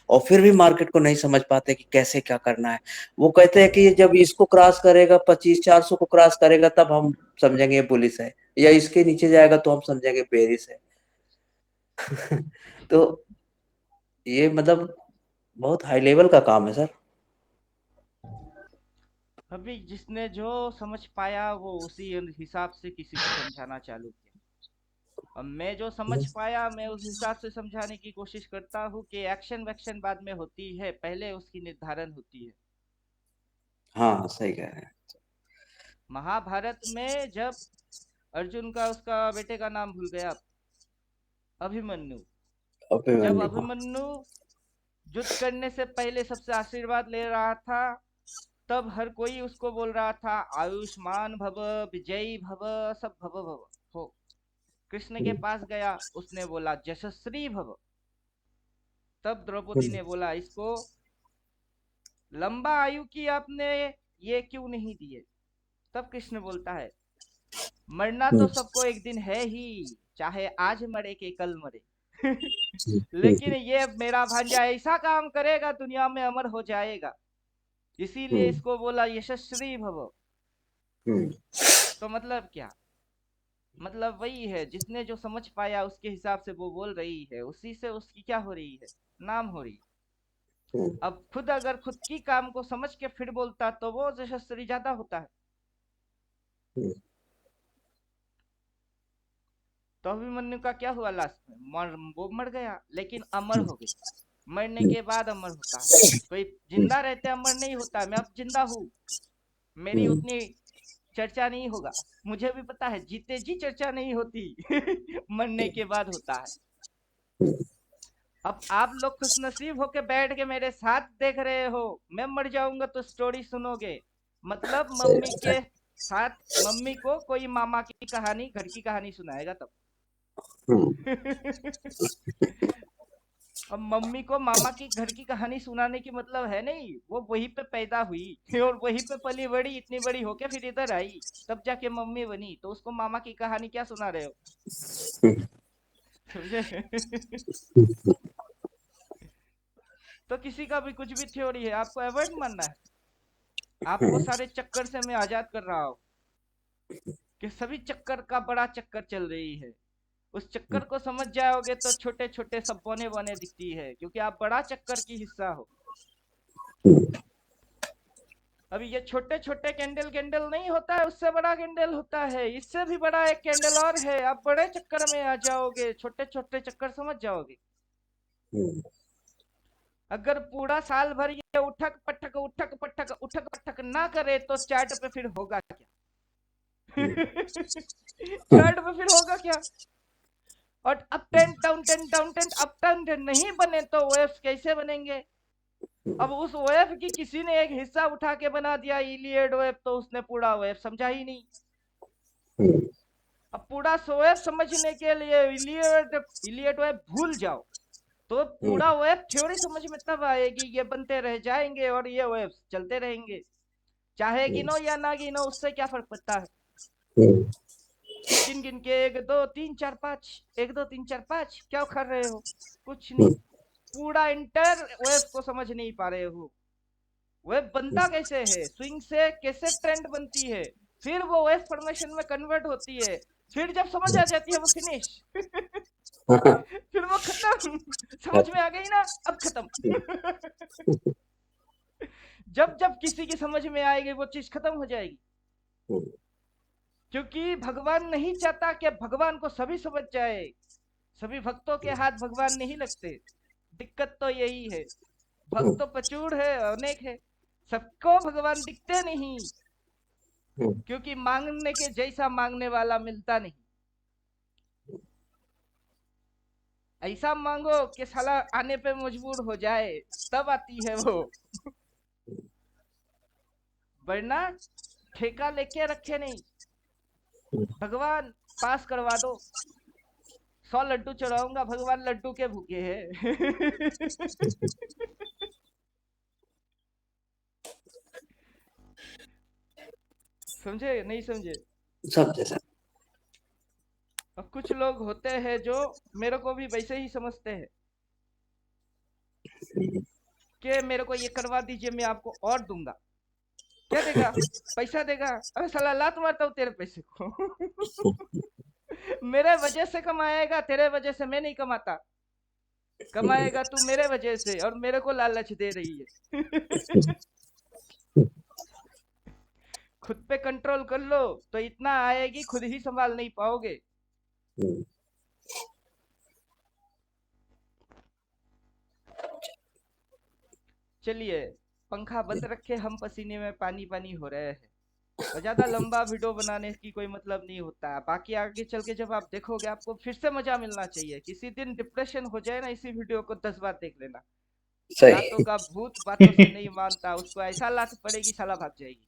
और फिर भी मार्केट को नहीं समझ पाते कि कैसे क्या करना है। वो कहते हैं कि जब इसको क्रॉस करेगा, 2500-400 को क्रॉस करेगा, तब हम समझेंगे बुलिश है, या इसके नीचे जाएगा तो हम समझेंगे बेरिश है। तो ये मतलब बहुत हाई लेवल का काम है सर। अभी जिसने जो समझ पाया वो उसी हिसाब से किसी को समझाना चालू किया। अब मैं जो समझ पाया मैं उस हिसाब से समझाने की कोशिश करता हूँ कि एक्शन वैक्शन बाद में होती है, पहले उसकी निर्धारण होती है। हाँ, सही कह रहे हैं। महाभारत में जब अर्जुन का, उसका बेटे का नाम भूल गया, अभिमन्यु। जब अभिमन्यु, हाँ। अभिमन्यु युद्ध करने से पहले सबसे आशीर्वाद ले रहा था, तब हर कोई उसको बोल रहा था आयुष्मान भव, विजयी भव, सब भव भव हो। कृष्ण के पास गया, उसने बोला यशस्वी भव। तब द्रौपदी ने बोला इसको लंबा आयु की आपने ये क्यों नहीं दिए? तब कृष्ण बोलता है मरना तो सबको एक दिन है ही, चाहे आज मरे के कल मरे। लेकिन ये मेरा भांजा ऐसा काम करेगा दुनिया में अमर हो जाएगा, इसीलिए इसको बोला यशस्वी भव। तो मतलब क्या? मतलब वही है, जिसने जो समझ पाया उसके हिसाब से वो बोल रही है, उसी से उसकी क्या हो रही है, नाम हो रही। अब खुद अगर खुद की काम को समझ के फिर बोलता तो वो यशस्वी ज्यादा होता है। तो अभिमन्यु का क्या हुआ लास्ट में? वो मर गया लेकिन अमर हो गई। मरने के बाद अमर होता है, कोई जिंदा रहते अमर नहीं होता। मैं अब जिंदा हूँ, मेरी उतनी चर्चा नहीं होगा। मुझे भी पता है जीते जी चर्चा नहीं होती। मरने के बाद होता है। अब आप लोग खुश नसीब होके बैठ के मेरे साथ देख रहे हो, मैं मर जाऊंगा तो स्टोरी सुनोगे। मतलब सही मम्मी बात है। के साथ मम्मी को कोई मामा की कहानी, घर की कहानी सुनाएगा तब। अब मम्मी को मामा की घर की कहानी सुनाने की मतलब है नहीं, वो वहीं पे पैदा हुई और वहीं पे पली बड़ी, इतनी बड़ी होके फिर इधर आई, तब जाके मम्मी बनी, तो उसको मामा की कहानी क्या सुना रहे हो? समझे? तो किसी का भी कुछ भी थ्योरी है, आपको अवॉइड मानना है। आपको सारे चक्कर से मैं आजाद कर रहा हूँ कि सभी चक्कर का बड़ा चक्कर चल रही है। उस चक्कर को समझ जाओगे तो छोटे छोटे सब बने बने दिखती है, क्योंकि आप बड़ा चक्कर की हिस्सा हो। अभी ये छोटे छोटे कैंडल कैंडल नहीं होता है, उससे बड़ा कैंडल होता है, इससे भी बड़ा एक कैंडल और है। आप बड़े चक्कर में आ जाओगे, छोटे छोटे चक्कर समझ जाओगे। अगर पूरा साल भर ये उठक पटक ना करे तो चार्ट पे फिर होगा क्या? चार्ट पे फिर होगा क्या? और up tent down tent down tent up tent नहीं बने तो वेव्स कैसे बनेंगे? अब उस वेव की किसी ने एक हिस्सा उठा के बना दिया इलियड वेव, तो उसने पूरा वेव समझा ही नहीं। अब पूरा वेव समझने के लिए इलियड वेव भूल जाओ तो पूरा वेव थ्योरी समझ में तब आएगी। ये बनते रह जाएंगे और ये वेव्स चलते रहेंगे, चाहे गिनो या ना गिनो, उससे क्या फर्क पड़ता है? गिन गिन के 1 2 3 4 5 1 2 3 4 5 क्या कर रहे हो? कुछ नहीं। पूरा इंटर वेव को समझ नहीं पा रहे हो। वेव बनता कैसे है, स्विंग से कैसे ट्रेंड बनती है, फिर वो वेव फॉर्मेशन में कन्वर्ट होती है, फिर जब समझ आ जाती है वो फिनिश। फिर वो खत्म। समझ में आ गई ना? अब खत्म। जब जब किसी की समझ में आएगी वो चीज खत्म हो जाएगी, क्योंकि भगवान नहीं चाहता कि भगवान को सभी समझ जाए। सभी भक्तों के हाथ भगवान नहीं लगते। दिक्कत तो यही है, भक्त तो प्रचुर है, अनेक है, सबको भगवान दिखते नहीं, क्योंकि मांगने के जैसा मांगने वाला मिलता नहीं। ऐसा मांगो कि साला आने पे मजबूर हो जाए, तब आती है वो। वरना ठेका लेके रखे नहीं। भगवान पास करवा दो, 100 लड्डू चढ़ाऊंगा, भगवान लड्डू के भूखे हैं। समझे नहीं समझे? समझे सर। और कुछ लोग होते हैं जो मेरे को भी वैसे ही समझते हैं कि मेरे को ये करवा दीजिए, मैं आपको और दूंगा। क्या देगा? पैसा देगा? अरे साला लात मारता हूँ तेरे पैसे को। मेरे वजह से कमाएगा, तेरे वजह से मैं नहीं कमाता। कमाएगा तू मेरे वजह से और मेरे को लालच दे रही है। खुद पे कंट्रोल कर लो तो इतना आएगी खुद ही संभाल नहीं पाओगे। चलिए, पंखा बंद रखे, हम पसीने में पानी पानी हो रहे हैं, और ज्यादा लंबा वीडियो बनाने की कोई मतलब नहीं होता है। बाकी आगे चल के जब आप देखोगे आपको फिर से मजा मिलना चाहिए। किसी दिन डिप्रेशन हो जाए ना, इसी वीडियो को 10 बार देख लेना। सही। लातों का भूत बातों से नहीं मानता, उसको ऐसा लात पड़ेगी साला भाग जाएगी।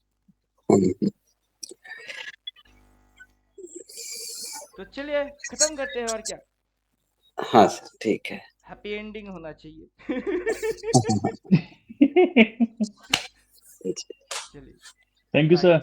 तो चलिए खत्म करते हैं, और क्या। हाँ सर ठीक है। हैप्पी एंडिंग होना चाहिए। चलिए, थैंक यू बाय। सर।